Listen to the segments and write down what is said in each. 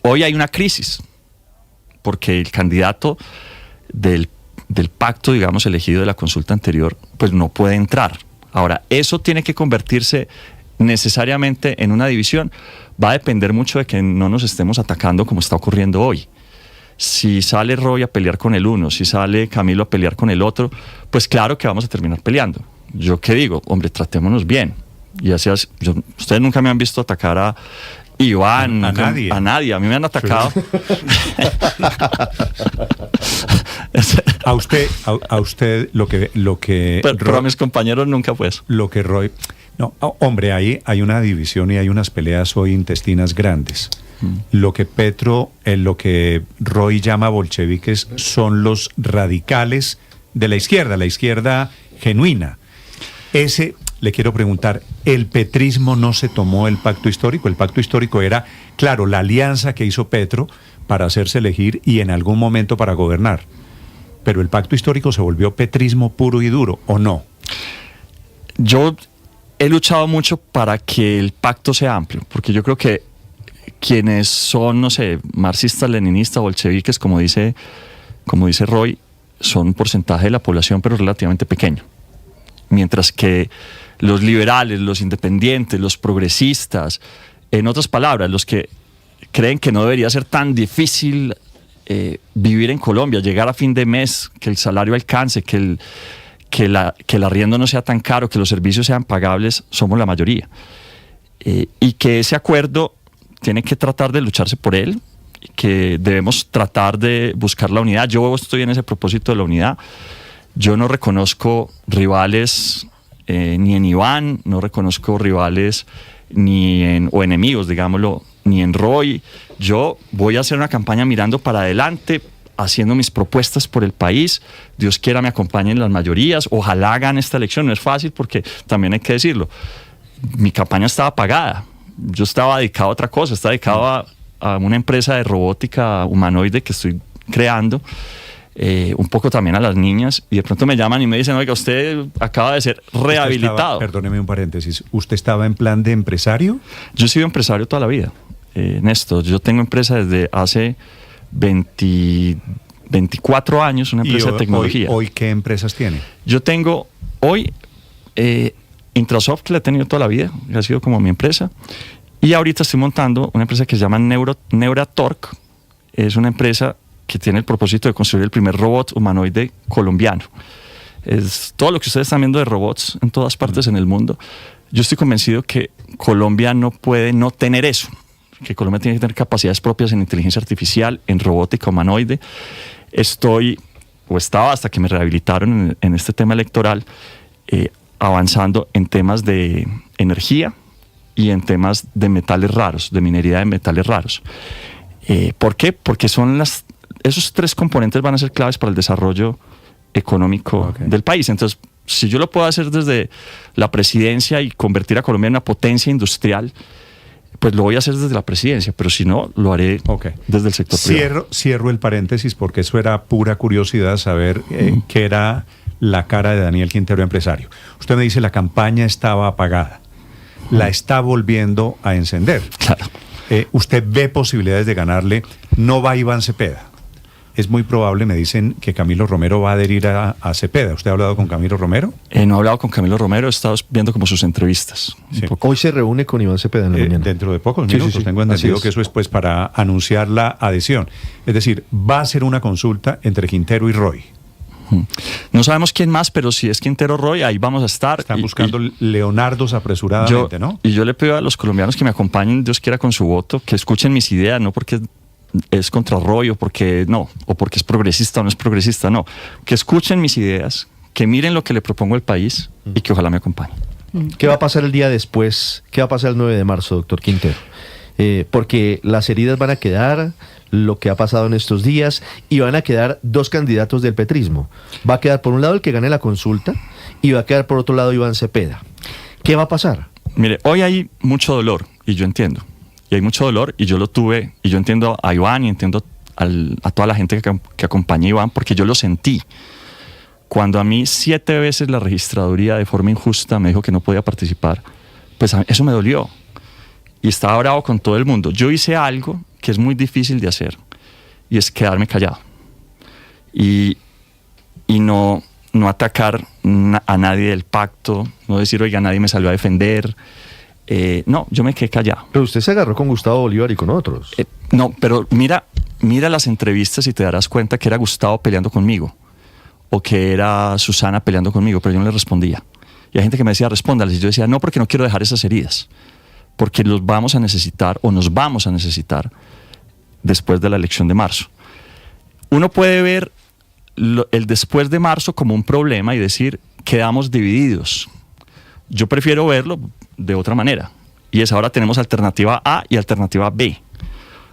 hoy hay una crisis, porque el candidato del pacto, digamos, elegido de la consulta anterior, pues no puede entrar. Ahora, eso tiene que convertirse necesariamente en una división. Va a depender mucho de que no nos estemos atacando como está ocurriendo hoy. Si sale Roy a pelear con el uno, si sale Camilo a pelear con el otro, pues claro que vamos a terminar peleando. ¿Yo qué digo? Hombre, tratémonos bien. Y así, ustedes nunca me han visto atacar a Iván, a nadie. A nadie. A mí me han atacado. A usted lo que pero a mis compañeros nunca, pues. Lo que Roy... No, hombre, hay una división y hay unas peleas hoy intestinas grandes. Lo que Roy llama bolcheviques son los radicales de la izquierda genuina. Le quiero preguntar, ¿el petrismo no se tomó el pacto histórico? El pacto histórico era, claro, la alianza que hizo Petro para hacerse elegir y en algún momento para gobernar. Pero el pacto histórico se volvió petrismo puro y duro, ¿o no? Yo he luchado mucho para que el pacto sea amplio, porque yo creo que quienes son, no sé, marxistas, leninistas, bolcheviques, como dice Roy, son un porcentaje de la población, pero relativamente pequeño. Mientras que los liberales, los independientes, los progresistas, en otras palabras, los que creen que no debería ser tan difícil vivir en Colombia, llegar a fin de mes, que el salario alcance, que el arriendo no sea tan caro, que los servicios sean pagables, somos la mayoría. Y que ese acuerdo tiene que tratar de lucharse por él, que debemos tratar de buscar la unidad. Yo estoy en ese propósito de la unidad. Yo no reconozco rivales ni en Iván, no reconozco rivales o enemigos, digámoslo, ni en Roy. Yo voy a hacer una campaña mirando para adelante, haciendo mis propuestas por el país. Dios quiera me acompañen las mayorías. Ojalá hagan esta elección. No es fácil porque también hay que decirlo. Mi campaña estaba pagada. Yo estaba dedicado a otra cosa. Estaba dedicado a una empresa de robótica humanoide que estoy creando. Un poco también a las niñas, y de pronto me llaman y me dicen: oiga, usted acaba de ser rehabilitado. Perdóneme un paréntesis, ¿usted estaba en plan de empresario? Yo he sido empresario toda la vida, Néstor. Yo tengo empresa desde hace 24 años, una empresa de tecnología. ¿Hoy qué empresas tiene? Yo tengo hoy Intrasoft, que la he tenido toda la vida, que ha sido como mi empresa, y ahorita estoy montando una empresa que se llama Neuratorque. Es una empresa que tiene el propósito de construir el primer robot humanoide colombiano. Es todo lo que ustedes están viendo de robots en todas partes en el mundo. Yo estoy convencido que Colombia no puede no tener eso, que Colombia tiene que tener capacidades propias en inteligencia artificial, en robótica humanoide. Estaba hasta que me rehabilitaron en este tema electoral, avanzando en temas de energía y en temas de metales raros, de minería de metales raros. ¿Por qué? Porque esos tres componentes van a ser claves para el desarrollo económico del país. Entonces, si yo lo puedo hacer desde la presidencia y convertir a Colombia en una potencia industrial, pues lo voy a hacer desde la presidencia, pero si no, lo haré desde el sector privado. Cierro el paréntesis porque eso era pura curiosidad, saber qué era la cara de Daniel Quintero, empresario. Usted me dice la campaña estaba apagada, la está volviendo a encender. Claro. ¿Usted ve posibilidades de ganarle? No va Iván Cepeda. Es muy probable, me dicen, que Camilo Romero va a adherir a Cepeda. ¿Usted ha hablado con Camilo Romero? No he hablado con Camilo Romero, he estado viendo como sus entrevistas. Sí. Hoy se reúne con Iván Cepeda en la mañana. Dentro de pocos minutos, sí. Tengo entendido que eso es pues para anunciar la adhesión. Es decir, va a ser una consulta entre Quintero y Roy. No sabemos quién más, pero si es Quintero Roy, ahí vamos a estar. Están buscando leonardos apresuradamente, ¿no? Y yo le pido a los colombianos que me acompañen, Dios quiera, con su voto, que escuchen mis ideas, no porque es contra Roy o porque es progresista o no es progresista, no. Que escuchen mis ideas, que miren lo que le propongo al país y que ojalá me acompañen. ¿Qué va a pasar el día después? ¿Qué va a pasar el 9 de marzo, doctor Quintero? Porque las heridas van a quedar, lo que ha pasado en estos días, y van a quedar dos candidatos del petrismo. Va a quedar por un lado el que gane la consulta y va a quedar por otro lado Iván Cepeda. ¿Qué va a pasar? Mire, hoy hay mucho dolor, y yo entiendo. Y hay mucho dolor, y yo lo tuve, y yo entiendo a Iván y entiendo a toda la gente que acompaña a Iván, porque yo lo sentí. Cuando a mí 7 veces la registraduría de forma injusta me dijo que no podía participar, pues eso me dolió. Y estaba bravo con todo el mundo. Yo hice algo que es muy difícil de hacer, y es quedarme callado y no atacar a nadie del pacto, no decir, oiga, nadie me salió a defender. No, yo me quedé callado. Pero usted se agarró con Gustavo Bolívar y con otros. No, pero mira las entrevistas y te darás cuenta que era Gustavo peleando conmigo o que era Susana peleando conmigo, pero yo no le respondía. Y hay gente que me decía, respóndales. Y yo decía, no, porque no quiero dejar esas heridas, porque los vamos a necesitar o nos vamos a necesitar después de la elección de marzo. Uno puede ver el después de marzo como un problema y decir, quedamos divididos. Yo prefiero verlo de otra manera. Y es ahora tenemos alternativa A y alternativa B.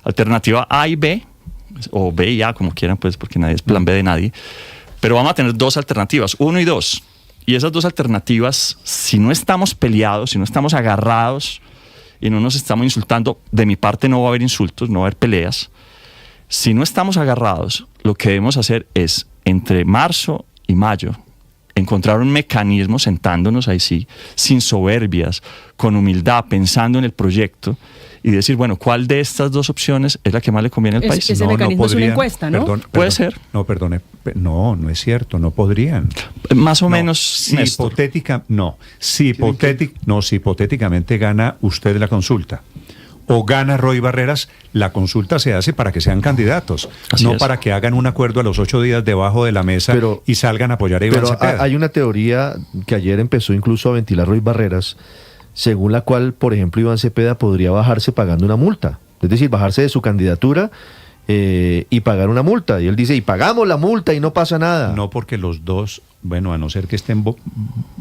Alternativa A y B, o B y A, como quieran, pues, porque nadie es plan B de nadie. Pero vamos a tener dos alternativas, 1 y 2. Y esas dos alternativas, si no estamos peleados, si no estamos agarrados y no nos estamos insultando, de mi parte no va a haber insultos, no va a haber peleas. Si no estamos agarrados, lo que debemos hacer es, entre marzo y mayo, encontrar un mecanismo sentándonos ahí sí, sin soberbias, con humildad, pensando en el proyecto y decir, bueno, ¿cuál de estas dos opciones es la que más le conviene al país? Ese mecanismo es una encuesta, ¿no? Puede ser. No, perdone. No es cierto, no podrían. Más o menos, si hipotéticamente gana usted la consulta o gana Roy Barreras, la consulta se hace para que sean candidatos, Así es. para que hagan un acuerdo a los 8 días debajo de la mesa y salgan a apoyar a Iván Pero Cepeda. hay una teoría que ayer empezó incluso a ventilar Roy Barreras, según la cual, por ejemplo, Iván Cepeda podría bajarse pagando una multa. Es decir, bajarse de su candidatura y pagar una multa. Y él dice, y pagamos la multa y no pasa nada. No, porque los dos, bueno, a no ser que estén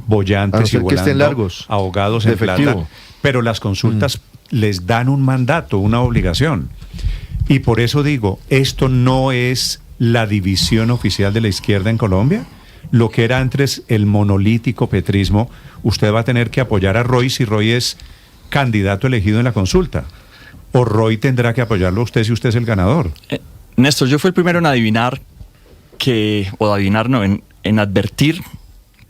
bollantes y volando, estén largos, ahogados en plata, pero las consultas les dan un mandato, una obligación. Y por eso digo, esto no es la división oficial de la izquierda en Colombia. Lo que era antes el monolítico petrismo, usted va a tener que apoyar a Roy si Roy es candidato elegido en la consulta. O Roy tendrá que apoyarlo a usted si usted es el ganador. Néstor, yo fui el primero en adivinar en advertir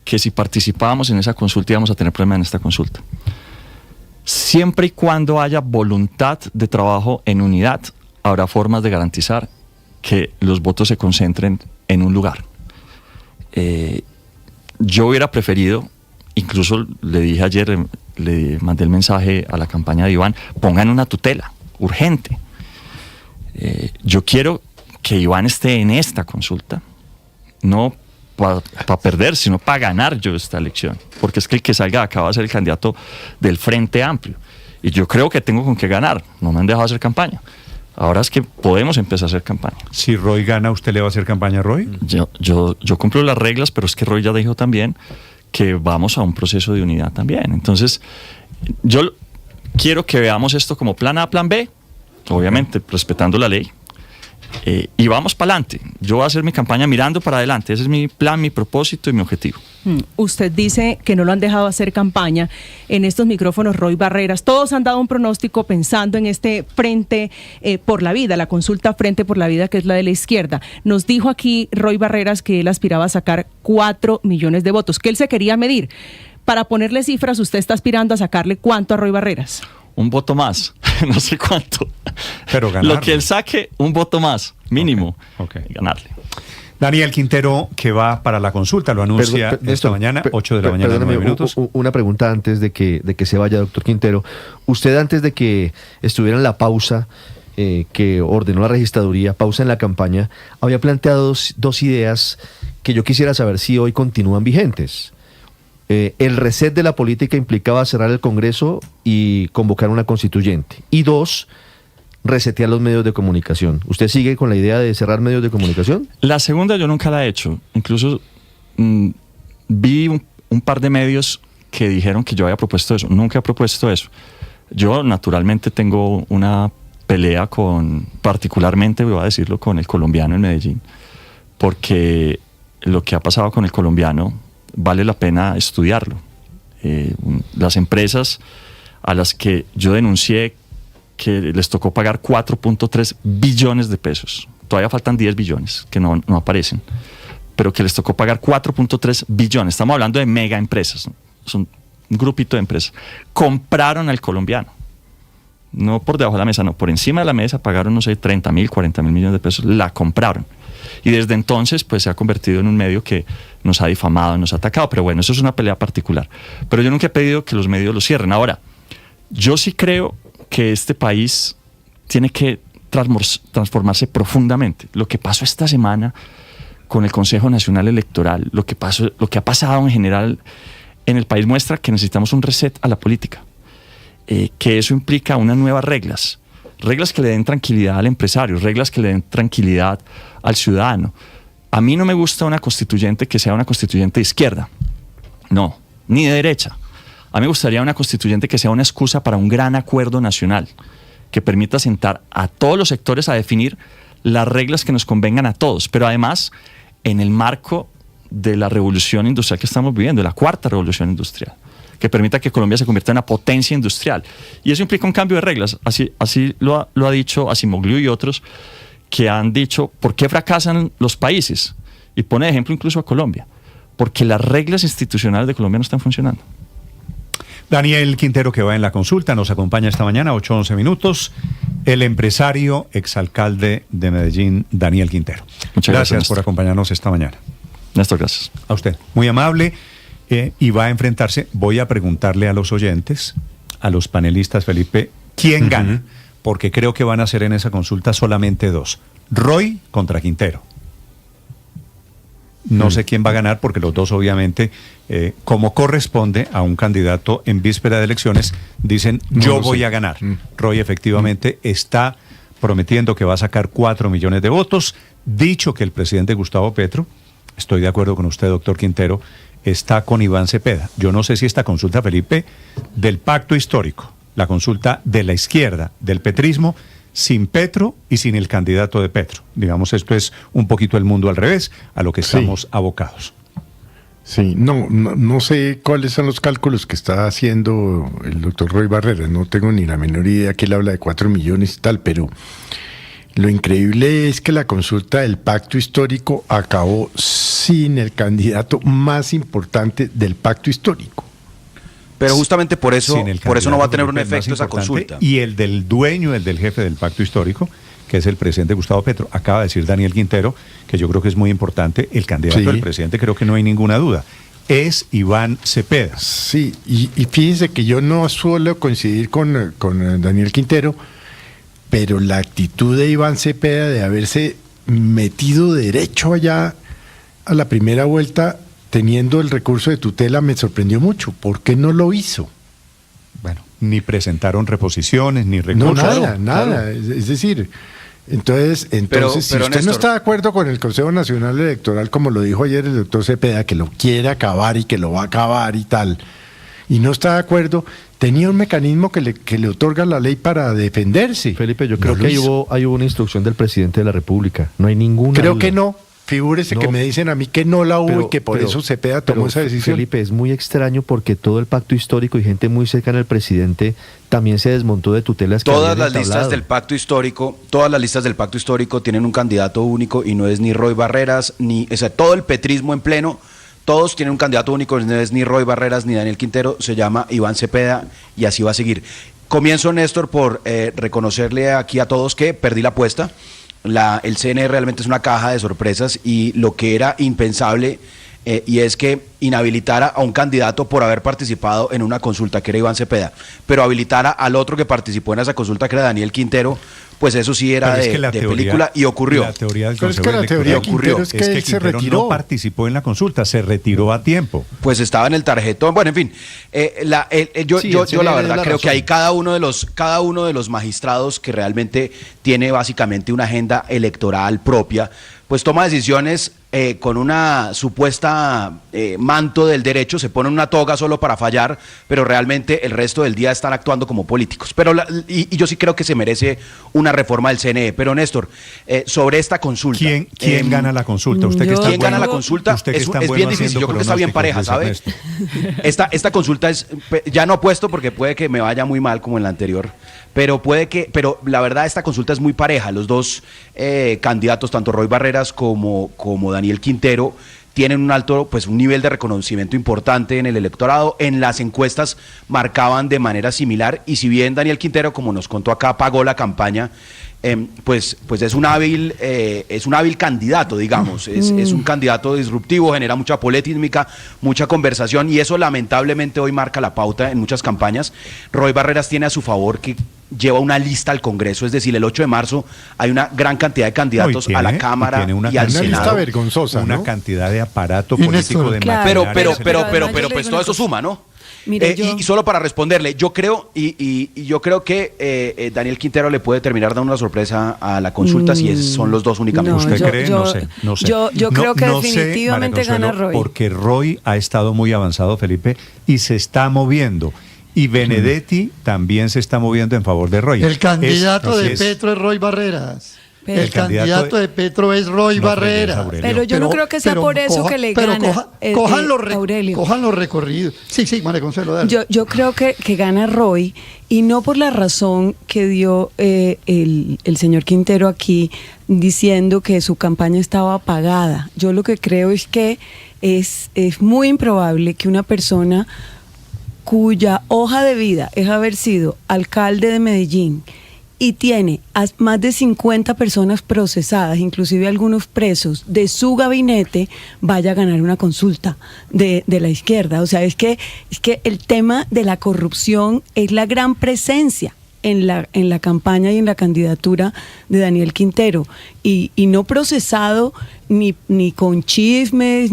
que si participábamos en esa consulta íbamos a tener problemas en esta consulta. Siempre y cuando haya voluntad de trabajo en unidad, habrá formas de garantizar que los votos se concentren en un lugar. Yo hubiera preferido, incluso le dije ayer, le mandé el mensaje a la campaña de Iván, pongan una tutela urgente. Yo quiero que Iván esté en esta consulta, no para perder, sino para ganar yo esta elección, porque es que el que salga de acá va a ser el candidato del Frente Amplio, y yo creo que tengo con qué ganar. No me han dejado hacer campaña. Ahora es que podemos empezar a hacer campaña. Si Roy gana, ¿usted le va a hacer campaña a Roy? Yo cumplo las reglas, pero es que Roy ya dijo también que vamos a un proceso de unidad también. Entonces, yo quiero que veamos esto como plan A, plan B, obviamente respetando la ley, y vamos para adelante. Yo voy a hacer mi campaña mirando para adelante. Ese es mi plan, mi propósito y mi objetivo. Usted dice que no lo han dejado hacer campaña. En estos micrófonos, Roy Barreras, todos han dado un pronóstico pensando en este Frente por la Vida, la consulta Frente por la Vida, que es la de la izquierda. Nos dijo aquí Roy Barreras que él aspiraba a sacar 4 millones de votos, que él se quería medir. Para ponerle cifras, ¿usted está aspirando a sacarle cuánto a Roy Barreras? Un voto más, no sé cuánto. Pero ganarle. Lo que él saque, un voto más, mínimo. Okay. Ganarle. Daniel Quintero, que va para la consulta, lo anuncia esta mañana, 8 de la mañana, 9 minutos. Una pregunta antes de que se vaya, doctor Quintero. Usted, antes de que estuviera en la pausa que ordenó la registraduría, pausa en la campaña, había planteado dos ideas que yo quisiera saber si hoy continúan vigentes. El reset de la política implicaba cerrar el Congreso y convocar una constituyente. Y 2, resetear los medios de comunicación. ¿Usted sigue con la idea de cerrar medios de comunicación? La segunda yo nunca la he hecho. Incluso vi un par de medios que dijeron que yo había propuesto eso. Nunca he propuesto eso. Yo naturalmente tengo una pelea particularmente, voy a decirlo, con el colombiano en Medellín, porque lo que ha pasado con el colombiano vale la pena estudiarlo. Las empresas a las que yo denuncié que les tocó pagar 4.3 billones de pesos, todavía faltan 10 billones que no aparecen, pero que les tocó pagar 4.3 billones, estamos hablando de mega empresas, ¿no? Son un grupito de empresas, compraron al colombiano. no por debajo de la mesa, no, por encima de la mesa pagaron, no sé, 30.000, 40.000 millones de pesos, la compraron. Y desde entonces pues se ha convertido en un medio que nos ha difamado, nos ha atacado, pero bueno, eso es una pelea particular. Pero yo nunca he pedido que los medios lo cierren. Ahora, yo sí creo que este país tiene que transformarse profundamente. Lo que pasó esta semana con el Consejo Nacional Electoral, lo que ha pasado en general en el país muestra que necesitamos un reset a la política, que eso implica unas nuevas reglas que le den tranquilidad al empresario, reglas que le den tranquilidad al ciudadano. A mí no me gusta una constituyente que sea una constituyente de izquierda, no, ni de derecha. A mí me gustaría una constituyente que sea una excusa para un gran acuerdo nacional, que permita sentar a todos los sectores a definir las reglas que nos convengan a todos, pero además en el marco de la revolución industrial que estamos viviendo, la cuarta revolución industrial, que permita que Colombia se convierta en una potencia industrial. Y eso implica un cambio de reglas. Así lo ha dicho Acimoglu y otros que han dicho por qué fracasan los países. Y pone de ejemplo incluso a Colombia. Porque las reglas institucionales de Colombia no están funcionando. Daniel Quintero, que va en la consulta, nos acompaña esta mañana, 8:11 minutos. El empresario, exalcalde de Medellín, Daniel Quintero. Muchas gracias por acompañarnos esta mañana. Néstor, gracias. A usted. Muy amable. Y va a enfrentarse, voy a preguntarle a los oyentes, a los panelistas, Felipe, ¿quién gana? Porque creo que van a ser en esa consulta solamente dos. Roy contra Quintero. No sé quién va a ganar porque los dos obviamente, como corresponde a un candidato en víspera de elecciones, dicen yo voy a ganar. Roy efectivamente está prometiendo que va a sacar 4 millones de votos. Dicho que el presidente Gustavo Petro, estoy de acuerdo con usted, doctor Quintero, está con Iván Cepeda. Yo no sé si esta consulta, Felipe, del pacto histórico, la consulta de la izquierda, del petrismo, sin Petro y sin el candidato de Petro. Digamos, esto es un poquito el mundo al revés a lo que estamos abocados. Sí, no sé cuáles son los cálculos que está haciendo el doctor Roy Barreras, no tengo ni la menor idea que él habla de 4 millones y tal, pero lo increíble es que la consulta del pacto histórico acabó sin el candidato más importante del pacto histórico. Pero justamente por eso no va a tener un efecto esa consulta. Y el del dueño, el del jefe del pacto histórico, que es el presidente Gustavo Petro. Acaba de decir Daniel Quintero, que yo creo que es muy importante, el candidato del presidente, creo que no hay ninguna duda, es Iván Cepeda. Sí, y fíjense que yo no suelo coincidir con Daniel Quintero, pero la actitud de Iván Cepeda de haberse metido derecho allá a la primera vuelta teniendo el recurso de tutela me sorprendió mucho. ¿Por qué no lo hizo? Bueno, ni presentaron reposiciones, ni recursos. No, nada. Es decir, entonces pero si usted Néstor, no está de acuerdo con el Consejo Nacional Electoral, como lo dijo ayer el doctor Cepeda, que lo quiere acabar y que lo va a acabar y tal, y no está de acuerdo, tenía un mecanismo que le otorga la ley para defenderse. Felipe, yo creo que ahí hubo una instrucción del presidente de la República. No hay ninguna Creo duda. que no. Figúrese que me dicen a mí que no la hubo y que por eso Cepeda tomó esa decisión. Felipe, es muy extraño porque todo el pacto histórico y gente muy cercana al presidente también se desmontó de tutelas que todas habían las listas del pacto histórico tienen un candidato único y no es ni Roy Barreras, todo el petrismo en pleno. Todos tienen un candidato único, no es ni Roy Barreras ni Daniel Quintero, se llama Iván Cepeda y así va a seguir. Comienzo, Néstor, por reconocerle aquí a todos que perdí la apuesta. El CNE realmente es una caja de sorpresas y lo que era impensable y es que inhabilitara a un candidato por haber participado en una consulta que era Iván Cepeda, pero habilitara al otro que participó en esa consulta que era Daniel Quintero, pues eso sí era de película y ocurrió. La teoría del Pero es que la teoría de Quintero es que él se Quintero retiró. no participó en la consulta, se retiró a tiempo. Pues estaba en el tarjetón. Bueno, en fin, yo la verdad creo que hay cada uno de los magistrados que realmente tiene básicamente una agenda electoral propia, pues toma decisiones con una supuesta manto del derecho, se ponen una toga solo para fallar, pero realmente el resto del día están actuando como políticos. Pero y yo sí creo que se merece una reforma del CNE. Pero Néstor, sobre esta consulta, ¿Quién gana la consulta? ¿Usted que está ¿quién gana la consulta? Es bien difícil, yo creo que está bien pareja, ¿sabe? Esta consulta ya no apuesto porque puede que me vaya muy mal como en la anterior, pero la verdad esta consulta es muy pareja. Los dos candidatos, tanto Roy Barreras como Daniel Quintero, tienen un alto, pues un nivel de reconocimiento importante en el electorado. En las encuestas marcaban de manera similar, y si bien Daniel Quintero, como nos contó acá, pagó la campaña, pues es un hábil candidato, digamos, es un candidato disruptivo, genera mucha polémica, mucha conversación, y eso lamentablemente hoy marca la pauta en muchas campañas. Roy Barreras tiene a su favor que lleva una lista al Congreso, es decir, el 8 de marzo hay una gran cantidad de candidatos a la Cámara y al Senado. Lista vergonzosa, una ¿no? cantidad de aparato político de Claro, maquinaria. Pero pues todo eso suma, ¿no? Mire, Y solo para responderle, yo creo que Daniel Quintero le puede terminar dando una sorpresa a la consulta si son los dos únicamente. ¿Usted cree? No sé. Yo creo que no sé, definitivamente María Consuelo, gana Roy. porque Roy ha estado muy avanzado, Felipe, y se está moviendo. Y Benedetti también se está moviendo en favor de Roy. El candidato de Petro es Roy Barreras. El candidato de Petro es Roy Barreras. Pero yo no creo que sea por eso que le gana Aurelio. Cojan los recorridos. Sí, María Consuelo, dale. Yo creo que gana Roy, y no por la razón que dio el señor Quintero aquí, diciendo que su campaña estaba pagada. Yo lo que creo es que es muy improbable que una persona cuya hoja de vida es haber sido alcalde de Medellín y tiene a más de 50 personas procesadas, inclusive algunos presos, de su gabinete, vaya a ganar una consulta de la izquierda. O sea, es que el tema de la corrupción es la gran presencia en la campaña y en la candidatura de Daniel Quintero, y no procesado ni con chismes,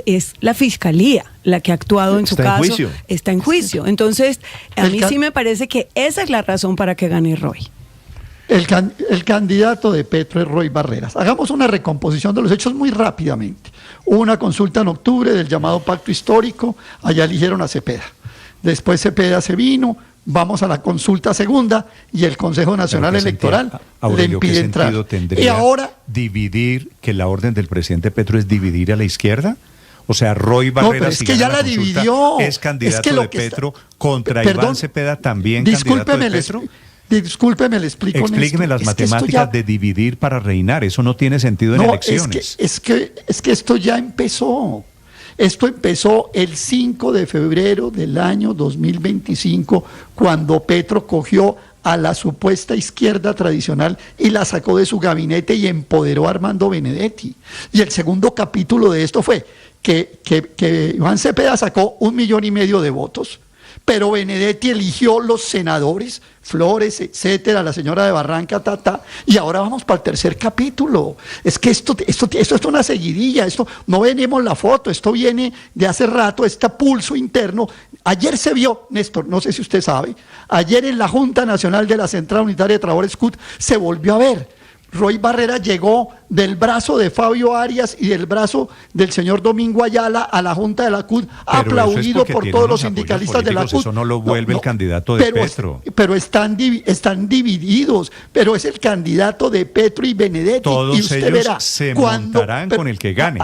es la fiscalía la que ha actuado en su caso. Está en juicio. Entonces, a mí sí me parece que esa es la razón para que gane Roy. El candidato de Petro es Roy Barreras. Hagamos una recomposición de los hechos muy rápidamente. Hubo una consulta en octubre del llamado Pacto Histórico, allá eligieron a Cepeda. Después Cepeda se vino, vamos a la consulta segunda y el Consejo Nacional Electoral le impide entrar. ¿Qué sentido tendría y ahora dividir, que la orden del presidente Petro es dividir a la izquierda? O sea, Roy Barreras, pero es que ya la dividió. Es candidato de Petro contra Iván Cepeda, también candidato de Petro. Discúlpeme, le explico. Explíqueme las matemáticas de dividir para reinar. Eso no tiene sentido en elecciones. Es que esto ya empezó. Esto empezó el 5 de febrero del año 2025, cuando Petro cogió a la supuesta izquierda tradicional y la sacó de su gabinete y empoderó a Armando Benedetti. Y el segundo capítulo de esto fue que Iván Cepeda sacó 1,5 millones de votos, pero Benedetti eligió los senadores, Flores, etcétera, la señora de Barranca, y ahora vamos para el tercer capítulo. Es que esto es una seguidilla, esto no venimos la foto, esto viene de hace rato, este pulso interno. Ayer se vio, Néstor, no sé si usted sabe, ayer en la Junta Nacional de la Central Unitaria de Trabajadores CUT se volvió a ver. Roy Barreras llegó del brazo de Fabio Arias y del brazo del señor Domingo Ayala a la Junta de la CUT, aplaudido por todos los sindicalistas de la CUT. Eso no lo vuelve el candidato de Petro. Pero están divididos, pero es el candidato de Petro y Benedetti. Todos y usted ellos verá, se montarán con el que gane.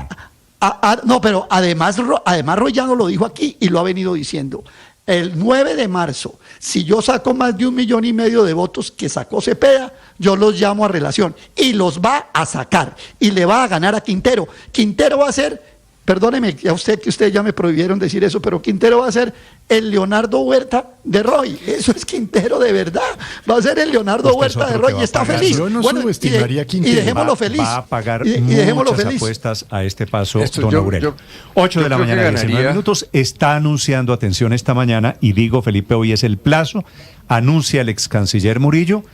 No, pero además Roy ya no lo dijo aquí y lo ha venido diciendo. El 9 de marzo, si yo saco más de 1,5 millones de votos que sacó Cepeda, yo los llamo a relación y los va a sacar y le va a ganar a Quintero. Quintero va a ser, perdóneme a usted que ustedes ya me prohibieron decir eso, pero Quintero va a ser el Leonardo Huerta de Roy. Eso es Quintero de verdad. Va a ser el Leonardo Huerta de Roy y está feliz. Yo no subestimaría a Quintero. Y dejémoslo feliz. Va a pagar dejémoslo muchas feliz. apuestas a este paso, don Aurelio. 8 de la mañana, 19 minutos. Está anunciando, atención, esta mañana, y digo, Felipe, hoy es el plazo, anuncia el ex canciller Murillo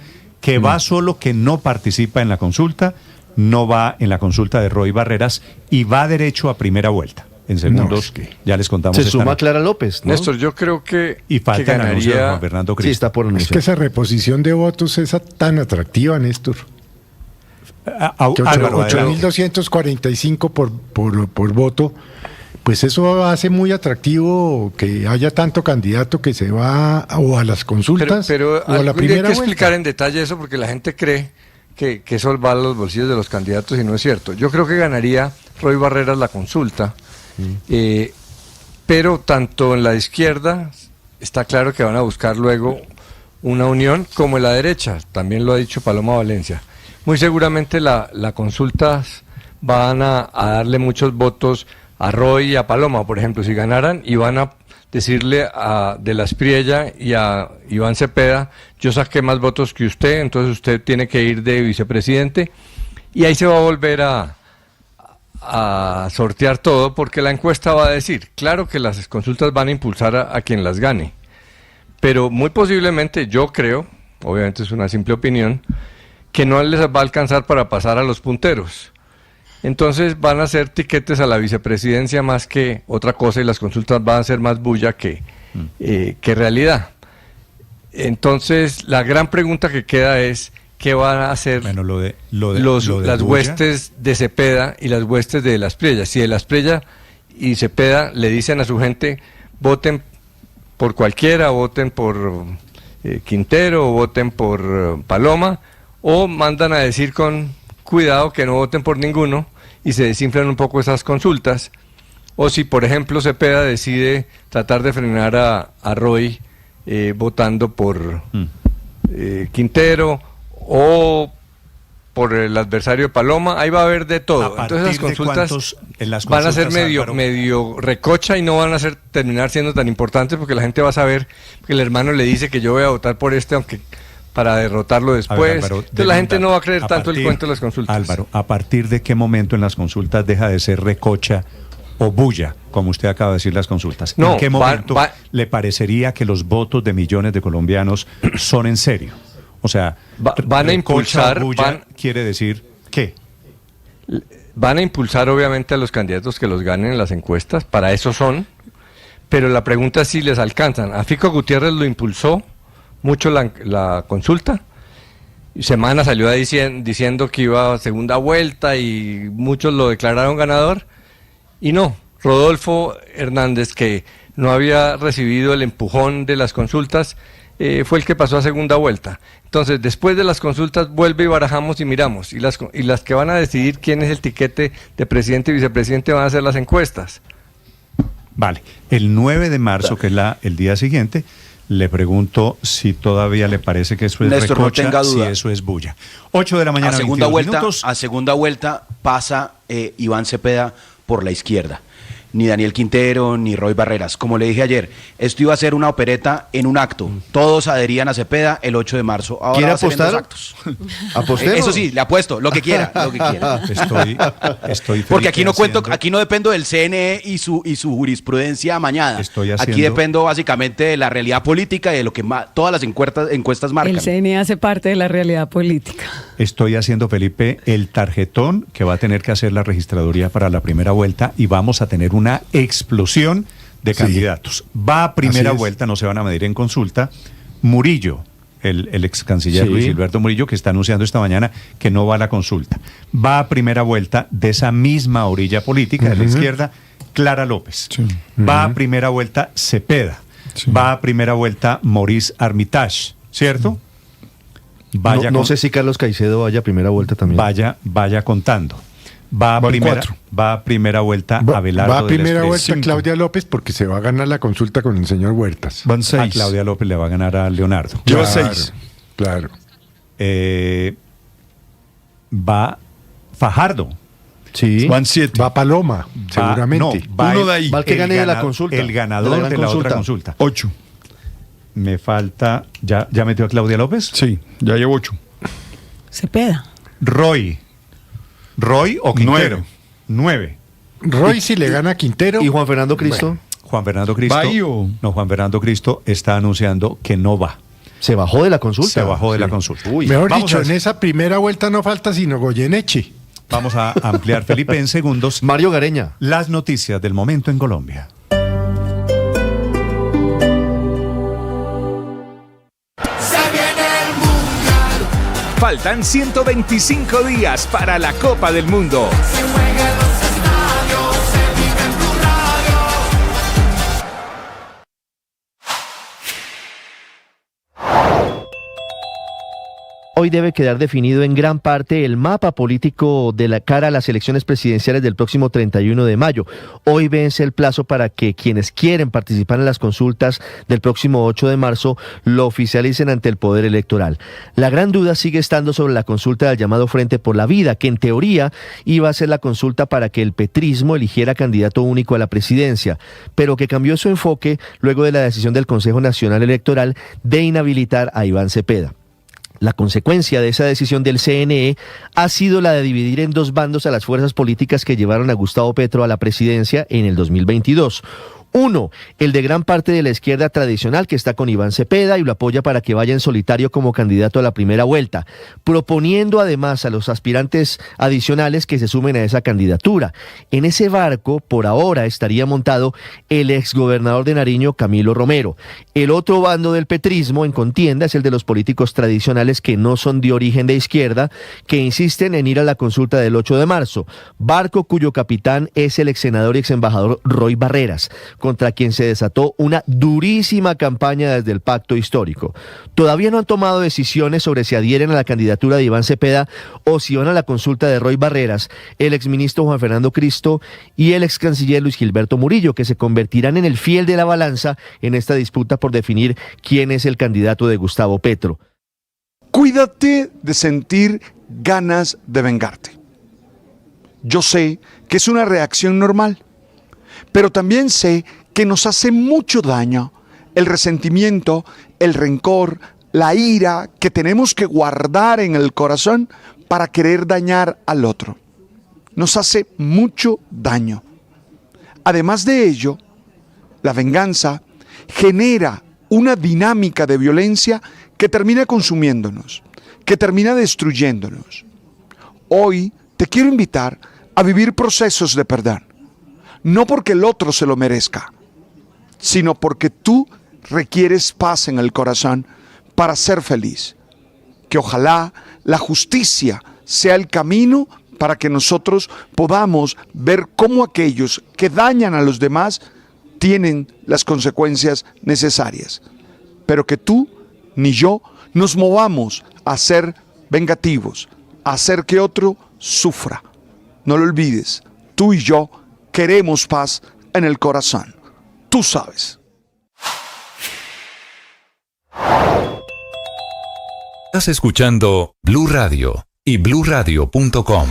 que va solo, que no participa en la consulta, no va en la consulta de Roy Barreras y va derecho a primera vuelta. En segundos, ya les contamos. Se suma Clara López, ¿no? Néstor, yo creo que y falta el anuncio de Juan Fernando Cristo. Sí, está por anunciar. Es que esa reposición de votos es tan atractiva, Néstor. 8.245 por voto, pues eso hace muy atractivo que haya tanto candidato que se va o a las consultas pero o a la primera hay que explicar vuelta. en detalle eso, porque la gente cree que eso va a los bolsillos de los candidatos y no es cierto. Yo creo que ganaría Roy Barreras la consulta, pero tanto en la izquierda está claro que van a buscar luego una unión, como en la derecha, también lo ha dicho Paloma Valencia. Muy seguramente la consulta van a darle muchos votos a Roy y a Paloma, por ejemplo, si ganaran, iban a decirle a De la Espriella y a Iván Cepeda, yo saqué más votos que usted, entonces usted tiene que ir de vicepresidente, y ahí se va a volver a sortear todo, porque la encuesta va a decir, claro que las consultas van a impulsar a quien las gane, pero muy posiblemente, yo creo, obviamente es una simple opinión, que no les va a alcanzar para pasar a los punteros. Entonces van a ser tiquetes a la vicepresidencia más que otra cosa, y las consultas van a ser más bulla que realidad. Entonces la gran pregunta que queda es, ¿qué van a hacer las huestes de Cepeda y las huestes de la Espriella? Si de la Espriella y Cepeda le dicen a su gente, voten por cualquiera, voten por Quintero, o voten por Paloma, o mandan a decir con cuidado que no voten por ninguno y se desinflan un poco esas consultas, o si por ejemplo Cepeda decide tratar de frenar a Roy votando por Quintero o por el adversario de Paloma, ahí va a haber de todo. Entonces las consultas van a ser medio recocha y no van a terminar siendo tan importantes, porque la gente va a saber que el hermano le dice que yo voy a votar por este, aunque para derrotarlo después. Ver, Álvaro, entonces la gente no va a creer tanto el cuento de las consultas. Álvaro, ¿a partir de qué momento en las consultas deja de ser recocha o bulla, como usted acaba de decir, las consultas? ¿En qué momento le parecería que los votos de millones de colombianos son en serio? O sea, van a impulsar... quiere decir ¿qué? Van a impulsar obviamente a los candidatos que los ganen en las encuestas, para eso son, pero la pregunta es si les alcanzan. A Fico Gutiérrez lo impulsó mucho la consulta. Semana salió diciendo que iba a segunda vuelta y muchos lo declararon ganador. Y no, Rodolfo Hernández, que no había recibido el empujón de las consultas, fue el que pasó a segunda vuelta. Entonces, después de las consultas, vuelve y barajamos y miramos. Y las que van a decidir quién es el tiquete de presidente y vicepresidente van a ser las encuestas. Vale. El 9 de marzo, que es el día siguiente, le pregunto si todavía le parece que eso es Néstor, recocha, no tenga duda. si eso es bulla. 8 de la mañana, 22 minutos. A segunda vuelta pasa Iván Cepeda por la izquierda. Ni Daniel Quintero, ni Roy Barreras. Como le dije ayer, esto iba a ser una opereta en un acto. Todos adherían a Cepeda el 8 de marzo. Ahora ¿Quiere va a ser en apostar? 2 actos. ¿Apostemos? Eso sí, le apuesto, lo que quiera, lo que quiera. Estoy Porque aquí no cuento, aquí no dependo del CNE y su jurisprudencia amañada. Aquí dependo básicamente de la realidad política y de lo que todas las encuestas marcan. El CNE hace parte de la realidad política. Estoy haciendo, Felipe, el tarjetón que va a tener que hacer la registraduría para la primera vuelta, y vamos a tener una explosión de candidatos. Va a primera vuelta, no se van a medir en consulta, Murillo, el ex canciller Luis Gilberto Murillo, que está anunciando esta mañana que no va a la consulta. Va a primera vuelta de esa misma orilla política de la izquierda, Clara López. Va a primera vuelta Cepeda. Va a primera vuelta Maurice Armitage, ¿cierto? No sé si Carlos Caicedo vaya a primera vuelta también. Vaya contando. Va a primera vuelta Abelardo. Va a primera del vuelta Claudia López, porque se va a ganar la consulta con el señor Huertas. Van 6. A Claudia López le va a ganar a Leonardo. Lleva 6. Claro. Va Fajardo. Sí. Van 7. Va Paloma, seguramente. Uno de ahí. Va el que gane de la consulta. El ganador de la otra consulta. 8. Me falta... ¿Ya metió a Claudia López? Sí, ya llevo 8. Cepeda. Roy o Quintero. 9. Roy si le gana a Quintero. ¿Y Juan Fernando Cristo? Bueno, Juan Fernando Cristo. No, Juan Fernando Cristo está anunciando que no va. ¿Se bajó de la consulta? Se bajó de la consulta. Mejor dicho, en esa primera vuelta no falta sino Goyeneche. Vamos a ampliar, Felipe, en segundos. Mario Gareña. Las noticias del momento en Colombia. Faltan 125 días para la Copa del Mundo. hoy debe quedar definido en gran parte el mapa político de la cara a las elecciones presidenciales del próximo 31 de mayo. Hoy vence el plazo para que quienes quieren participar en las consultas del próximo 8 de marzo lo oficialicen ante el Poder Electoral. La gran duda sigue estando sobre la consulta del llamado Frente por la Vida, que en teoría iba a ser la consulta para que el petrismo eligiera candidato único a la presidencia, pero que cambió su enfoque luego de la decisión del Consejo Nacional Electoral de inhabilitar a Iván Cepeda. La consecuencia de esa decisión del CNE ha sido la de dividir en dos bandos a las fuerzas políticas que llevaron a Gustavo Petro a la presidencia en el 2022. Uno, el de gran parte de la izquierda tradicional que está con Iván Cepeda y lo apoya para que vaya en solitario como candidato a la primera vuelta, proponiendo además a los aspirantes adicionales que se sumen a esa candidatura. En ese barco, por ahora, estaría montado el exgobernador de Nariño, Camilo Romero. El otro bando del petrismo en contienda es el de los políticos tradicionales que no son de origen de izquierda, que insisten en ir a la consulta del 8 de marzo. Barco cuyo capitán es el ex senador y ex embajador Roy Barreras, contra quien se desató una durísima campaña desde el pacto histórico. Todavía no han tomado decisiones sobre si adhieren a la candidatura de Iván Cepeda o si van a la consulta de Roy Barreras, el exministro Juan Fernando Cristo y el ex canciller Luis Gilberto Murillo, que se convertirán en el fiel de la balanza en esta disputa por definir quién es el candidato de Gustavo Petro. Cuídate de sentir ganas de vengarte. Yo sé que es una reacción normal, pero también sé que nos hace mucho daño el resentimiento, el rencor, la ira que tenemos que guardar en el corazón para querer dañar al otro. Nos hace mucho daño. Además de ello, la venganza genera una dinámica de violencia que termina consumiéndonos, que termina destruyéndonos. Hoy te quiero invitar a vivir procesos de perdón. No porque el otro se lo merezca, sino porque tú requieres paz en el corazón para ser feliz. Que ojalá la justicia sea el camino para que nosotros podamos ver cómo aquellos que dañan a los demás tienen las consecuencias necesarias. Pero que tú ni yo nos movamos a ser vengativos, a hacer que otro sufra. No lo olvides, tú y yo queremos paz en el corazón. Tú sabes. Estás escuchando Blue Radio y bluradio.com.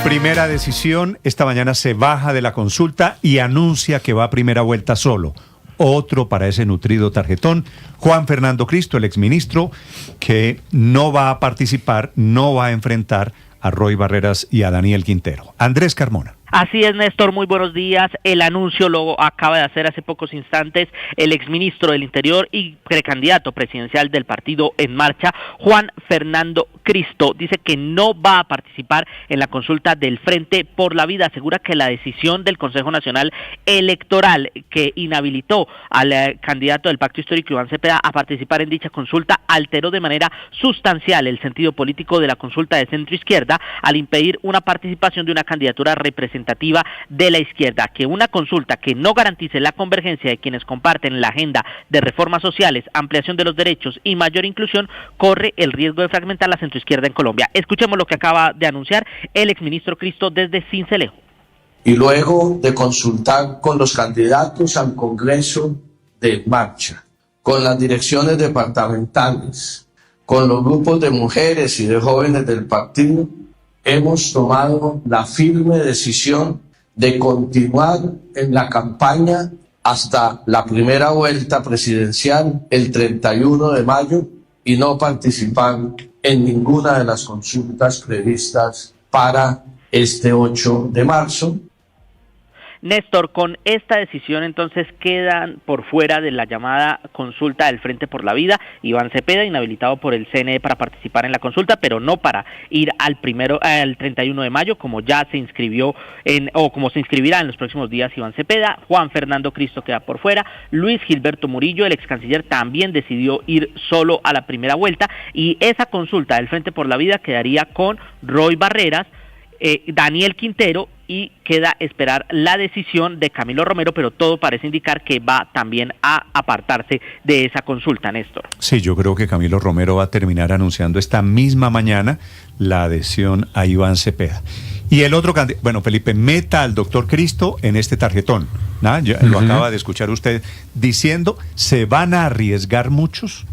Primera decisión, esta mañana se baja de la consulta y anuncia que va a primera vuelta solo. Otro para ese nutrido tarjetón, Juan Fernando Cristo, el exministro, que no va a participar, no va a enfrentar a Roy Barreras y a Daniel Quintero. Andrés Carmona. Así es, Néstor, muy buenos días. El anuncio lo acaba de hacer hace pocos instantes el exministro del Interior y precandidato presidencial del partido En Marcha, Juan Fernando Cristo. Dice que no va a participar en la consulta del Frente por la Vida. Asegura que la decisión del Consejo Nacional Electoral que inhabilitó al candidato del Pacto Histórico, Iván Cepeda, a participar en dicha consulta alteró de manera sustancial el sentido político de la consulta de centro-izquierda al impedir una participación de una candidatura representativa de la izquierda, que una consulta que no garantice la convergencia de quienes comparten la agenda de reformas sociales, ampliación de los derechos y mayor inclusión, corre el riesgo de fragmentar la centroizquierda en Colombia. Escuchemos lo que acaba de anunciar el exministro Cristo desde Sincelejo. Y luego de consultar con los candidatos al Congreso de Marcha, con las direcciones departamentales, con los grupos de mujeres y de jóvenes del partido, hemos tomado la firme decisión de continuar en la campaña hasta la primera vuelta presidencial el 31 de mayo y no participar en ninguna de las consultas previstas para este 8 de marzo. Néstor, con esta decisión entonces quedan por fuera de la llamada consulta del Frente por la Vida Iván Cepeda, inhabilitado por el CNE para participar en la consulta, pero no para ir al 31 de mayo, como ya se inscribió o como se inscribirá en los próximos días Iván Cepeda. Juan Fernando Cristo queda por fuera. Luis Gilberto Murillo, el ex canciller, también decidió ir solo a la primera vuelta, y esa consulta del Frente por la Vida quedaría con Roy Barreras, Daniel Quintero y queda esperar la decisión de Camilo Romero, pero todo parece indicar que va también a apartarse de esa consulta, Néstor. Sí, yo creo que Camilo Romero va a terminar anunciando esta misma mañana la adhesión a Iván Cepeda. Y el otro candidato, bueno, Felipe, meta al doctor Cristo en este tarjetón. ¿No? Lo acaba de escuchar usted diciendo, se van a arriesgar muchos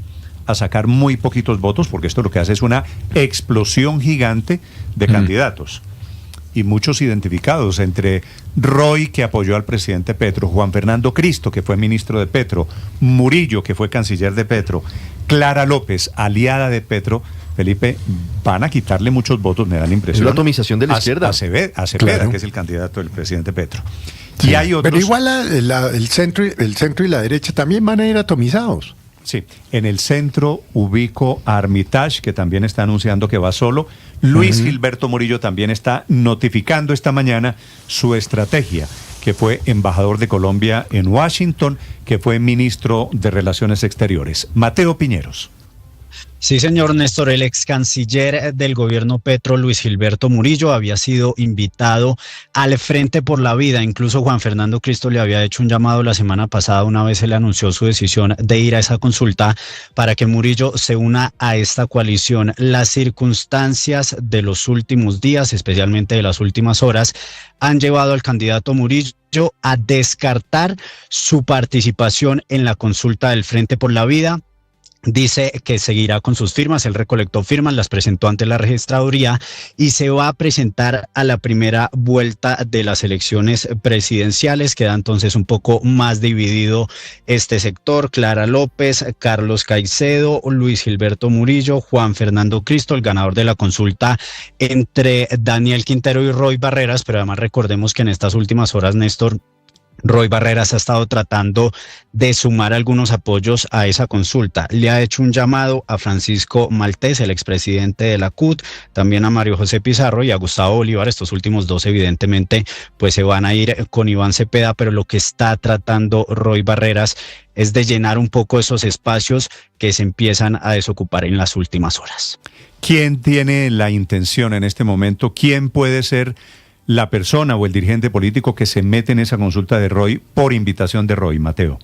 a sacar muy poquitos votos, porque esto lo que hace es una explosión gigante de candidatos. Y muchos identificados entre Roy, que apoyó al presidente Petro, Juan Fernando Cristo, que fue ministro de Petro, Murillo, que fue canciller de Petro, Clara López, aliada de Petro. Felipe, van a quitarle muchos votos, me da la impresión. Es la atomización de la izquierda. A Cepeda, claro, que es el candidato del presidente Petro. Sí, y hay otros... Pero igual el centro y la derecha también van a ir atomizados. Sí, en el centro ubico a Armitage, que también está anunciando que va solo. Luis Gilberto Murillo también está notificando esta mañana su estrategia, que fue embajador de Colombia en Washington, que fue ministro de Relaciones Exteriores. Mateo Piñeros. Sí, señor Néstor, el ex canciller del gobierno Petro, Luis Gilberto Murillo, había sido invitado al Frente por la Vida. Incluso Juan Fernando Cristo le había hecho un llamado la semana pasada, una vez se le anunció su decisión de ir a esa consulta, para que Murillo se una a esta coalición. Las circunstancias de los últimos días, especialmente de las últimas horas, han llevado al candidato Murillo a descartar su participación en la consulta del Frente por la Vida. Dice que seguirá con sus firmas, él recolectó firmas, las presentó ante la registraduría y se va a presentar a la primera vuelta de las elecciones presidenciales. Queda entonces un poco más dividido este sector: Clara López, Carlos Caicedo, Luis Gilberto Murillo, Juan Fernando Cristo, el ganador de la consulta entre Daniel Quintero y Roy Barreras. Pero además recordemos que en estas últimas horas, Néstor, Roy Barreras ha estado tratando de sumar algunos apoyos a esa consulta. Le ha hecho un llamado a Francisco Maltés, el expresidente de la CUT, también a Mario José Pizarro y a Gustavo Bolívar. Estos últimos dos evidentemente pues se van a ir con Iván Cepeda, pero lo que está tratando Roy Barreras es de llenar un poco esos espacios que se empiezan a desocupar en las últimas horas. ¿Quién tiene la intención en este momento? ¿Quién puede ser la persona o el dirigente político que se mete en esa consulta de Roy por invitación de Roy, Mateo?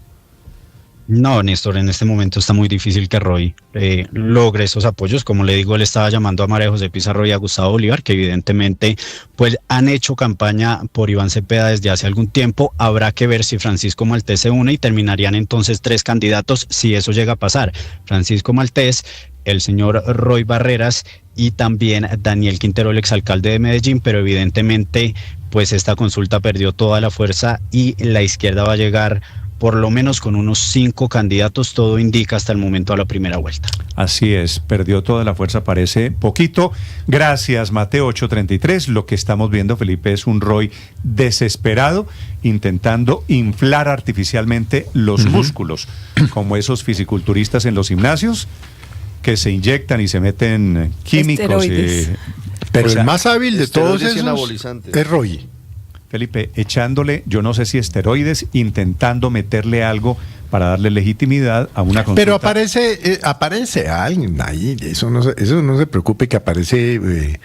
No, Néstor, en este momento está muy difícil que Roy logre esos apoyos. Como le digo, él estaba llamando a María José Pizarro y a Gustavo Bolívar, que evidentemente pues han hecho campaña por Iván Cepeda desde hace algún tiempo. Habrá que ver si Francisco Maltés se une y terminarían entonces tres candidatos, si eso llega a pasar: Francisco Maltés, el señor Roy Barreras y también Daniel Quintero, el exalcalde de Medellín. Pero evidentemente pues esta consulta perdió toda la fuerza y la izquierda va a llegar por lo menos con unos 5 candidatos, todo indica hasta el momento, a la primera vuelta. Así es, perdió toda la fuerza, parece poquito. Gracias, Mateo. 8:33. Lo que estamos viendo, Felipe, es un Roy desesperado, intentando inflar artificialmente los músculos, como esos fisiculturistas en los gimnasios, que se inyectan y se meten químicos. Pero el más hábil de todos esos es Roy. Felipe, echándole, yo no sé si esteroides, intentando meterle algo para darle legitimidad a una consulta. Pero aparece alguien ahí, eso no se preocupe, que aparece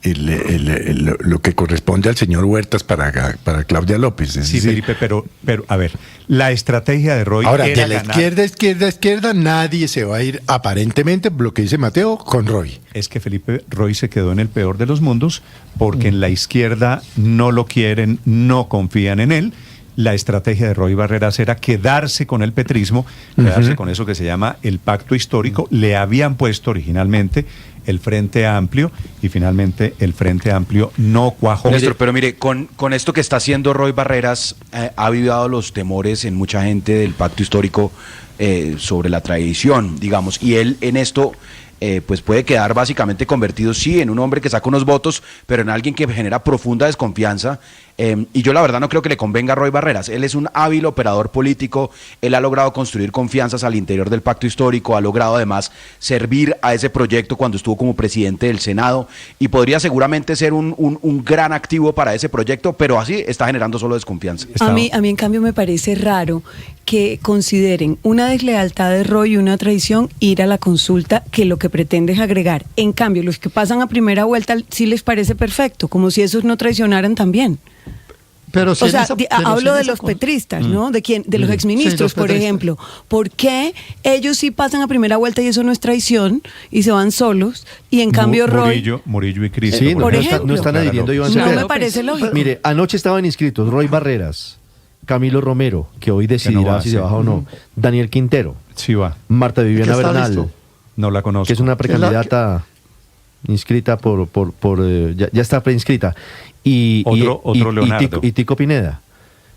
lo que corresponde al señor Huertas para Claudia López. Sí, Felipe, pero a ver, la estrategia de Roy ahora, era de la ganar. izquierda, nadie se va a ir, aparentemente, lo que dice Mateo, con Roy. Es que, Felipe, Roy se quedó en el peor de los mundos, porque en la izquierda no lo quieren, no confían en él. La estrategia de Roy Barreras era quedarse con el petrismo, quedarse con eso que se llama el pacto histórico. Le habían puesto originalmente el Frente Amplio y finalmente el Frente Amplio no cuajó. Néstor, pero mire, con esto que está haciendo Roy Barreras, ha avivado los temores en mucha gente del pacto histórico sobre la tradición, digamos, y él en esto pues puede quedar básicamente convertido, sí, en un hombre que saca unos votos, pero en alguien que genera profunda desconfianza Y yo la verdad no creo que le convenga a Roy Barreras. Él es un hábil operador político, él ha logrado construir confianzas al interior del pacto histórico, ha logrado además servir a ese proyecto cuando estuvo como presidente del Senado y podría seguramente ser un gran activo para ese proyecto, pero así está generando solo desconfianza. A mí en cambio me parece raro que consideren una deslealtad de Roy y una traición ir a la consulta, que lo que pretende es agregar. En cambio, los que pasan a primera vuelta sí les parece perfecto, como si esos no traicionaran también. Pero si hablo de los petristas, ¿no? De los exministros, por ejemplo. ¿Por qué ellos sí pasan a primera vuelta y eso no es traición y se van solos? Y en cambio Murillo y Cristo. Sí, por ejemplo. No están adhiriendo a Iván Cepeda. No me parece lógico. Mire, anoche estaban inscritos Roy Barreras, Camilo Romero, que hoy decidirá si se baja o no, Daniel Quintero, sí va, Marta Viviana Bernal, listo. No la conozco, que es una precandidata inscrita ya está preinscrita. Y Leonardo. Y Tico Pineda.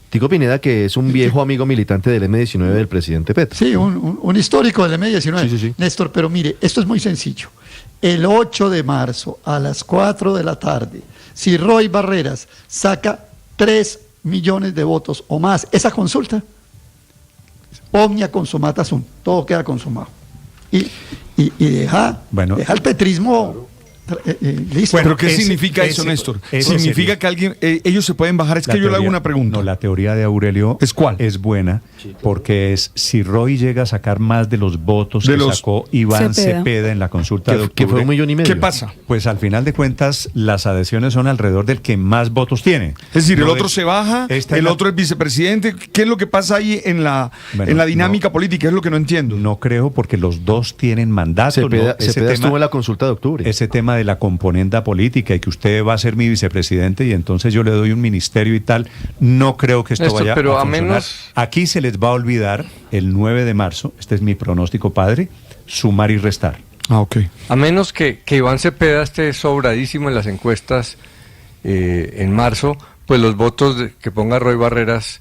Tico Pineda, que es un viejo amigo militante del M19 del presidente Petro. Sí, un histórico del M19. Sí. Néstor, pero mire, esto es muy sencillo. El 8 de marzo a las 4 de la tarde, si Roy Barreras saca 3 millones de votos o más, esa consulta, omnia consumata sum, todo queda consumado. Y deja el petrismo... listo. ¿Pero qué significa eso, Néstor? ¿Significa que alguien, ellos se pueden bajar? Es que yo le hago una pregunta. No, la teoría de Aurelio ¿es cuál? Es buena, porque es si Roy llega a sacar más de los votos que sacó Iván Cepeda en la consulta de octubre. Que fue 1,5 millones. ¿Qué pasa? Pues al final de cuentas, las adhesiones son alrededor del que más votos tiene. Es decir, el otro se baja, el otro es vicepresidente. ¿Qué es lo que pasa ahí en la dinámica política? Es lo que no entiendo. No creo, porque los dos tienen mandato. Cepeda estuvo en la consulta de octubre. Ese tema de la componenda política y que usted va a ser mi vicepresidente y entonces yo le doy un ministerio y tal, no creo que esto vaya a funcionar. Aquí se les va a olvidar el 9 de marzo, este es mi pronóstico, padre, sumar y restar. A menos que Iván Cepeda esté sobradísimo en las encuestas en marzo, pues los votos que ponga Roy Barreras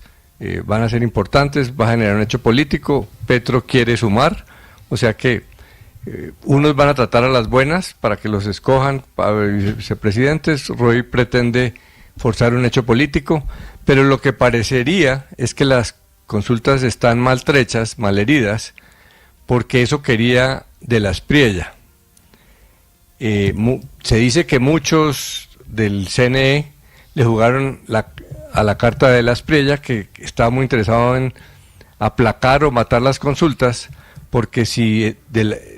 van a ser importantes, va a generar un hecho político. Petro quiere sumar, o sea que unos van a tratar a las buenas para que los escojan para vicepresidentes. Roy pretende forzar un hecho político, pero lo que parecería es que las consultas están maltrechas, malheridas, porque eso quería de la Aspriella. Se dice que muchos del CNE le jugaron a la carta de la Aspriella, que estaba muy interesado en aplacar o matar las consultas, porque si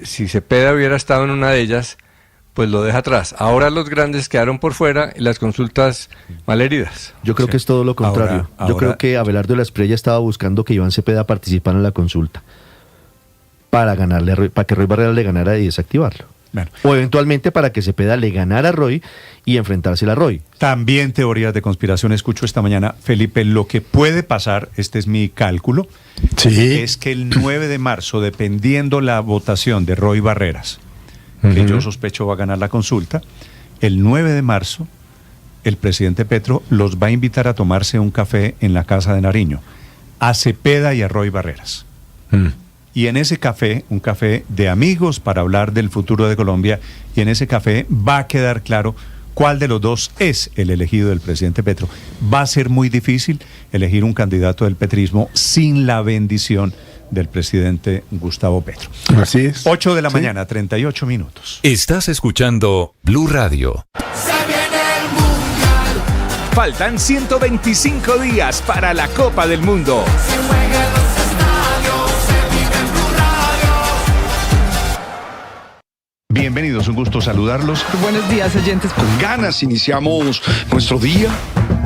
Cepeda hubiera estado en una de ellas, pues lo deja atrás. Ahora los grandes quedaron por fuera y las consultas malheridas. Yo creo que es todo lo contrario. Yo creo que Abelardo de la Espriella estaba buscando que Iván Cepeda participara en la consulta para que Roy Barreras le ganara y desactivarlo. Bueno. O eventualmente para que Cepeda le ganara a Roy y enfrentársela a Roy. También teorías de conspiración escucho esta mañana. Felipe, lo que puede pasar, este es mi cálculo, es que el 9 de marzo, dependiendo la votación de Roy Barreras, que yo sospecho va a ganar la consulta, el 9 de marzo el presidente Petro los va a invitar a tomarse un café en la Casa de Nariño, a Cepeda y a Roy Barreras. Y en ese café, un café de amigos para hablar del futuro de Colombia, y en ese café va a quedar claro cuál de los dos es el elegido del presidente Petro. Va a ser muy difícil elegir un candidato del petrismo sin la bendición del presidente Gustavo Petro. Así es. 8 de la mañana, 38 minutos. Estás escuchando Blue Radio. Faltan 125 días para la Copa del Mundo. Bienvenidos, un gusto saludarlos. Buenos días, oyentes. Con ganas iniciamos nuestro día.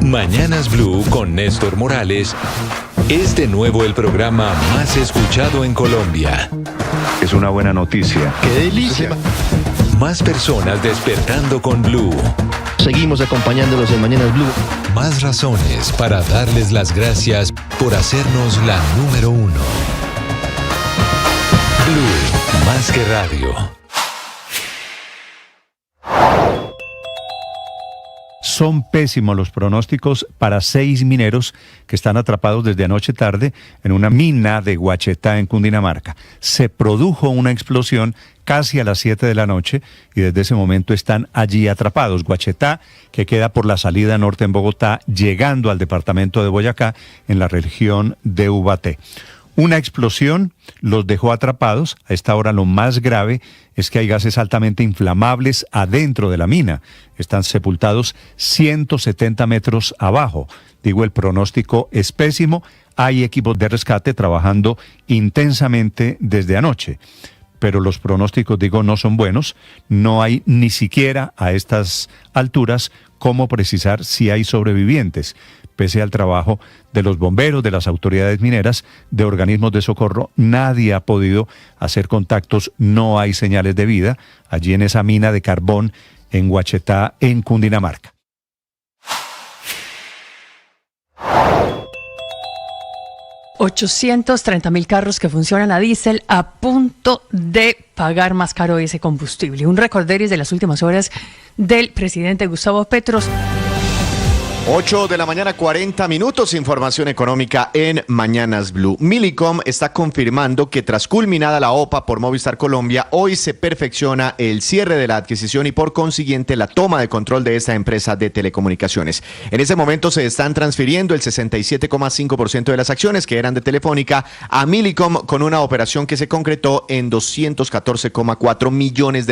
Mañanas Blue con Néstor Morales es de nuevo el programa más escuchado en Colombia. Es una buena noticia. ¡Qué delicia! Más personas despertando con Blue. Seguimos acompañándolos en Mañanas Blue. Más razones para darles las gracias por hacernos la número 1. Blue, más que radio. Son pésimos los pronósticos para 6 mineros que están atrapados desde anoche tarde en una mina de Guachetá en Cundinamarca. Se produjo una explosión casi a las 7 de la noche y desde ese momento están allí atrapados. Guachetá, que queda por la salida norte en Bogotá, llegando al departamento de Boyacá, en la región de Ubaté. Una explosión los dejó atrapados. A esta hora lo más grave es que hay gases altamente inflamables adentro de la mina. Están sepultados 170 metros abajo. Digo, el pronóstico es pésimo. Hay equipos de rescate trabajando intensamente desde anoche. Pero los pronósticos, digo, no son buenos. No hay ni siquiera a estas alturas cómo precisar si hay sobrevivientes. Pese al trabajo de los bomberos, de las autoridades mineras, de organismos de socorro, nadie ha podido hacer contactos, no hay señales de vida allí en esa mina de carbón en Guachetá, en Cundinamarca. $830,000 carros que funcionan a diésel a punto de pagar más caro ese combustible. Un recorderis de las últimas horas del presidente Gustavo Petro. 8 de la mañana, 40 minutos, información económica en Mañanas Blue. Millicom está confirmando que tras culminada la OPA por Movistar Colombia, hoy se perfecciona el cierre de la adquisición y por consiguiente la toma de control de esta empresa de telecomunicaciones. En ese momento se están transfiriendo el 67,5% de las acciones que eran de Telefónica a Millicom con una operación que se concretó en $214,4 millones,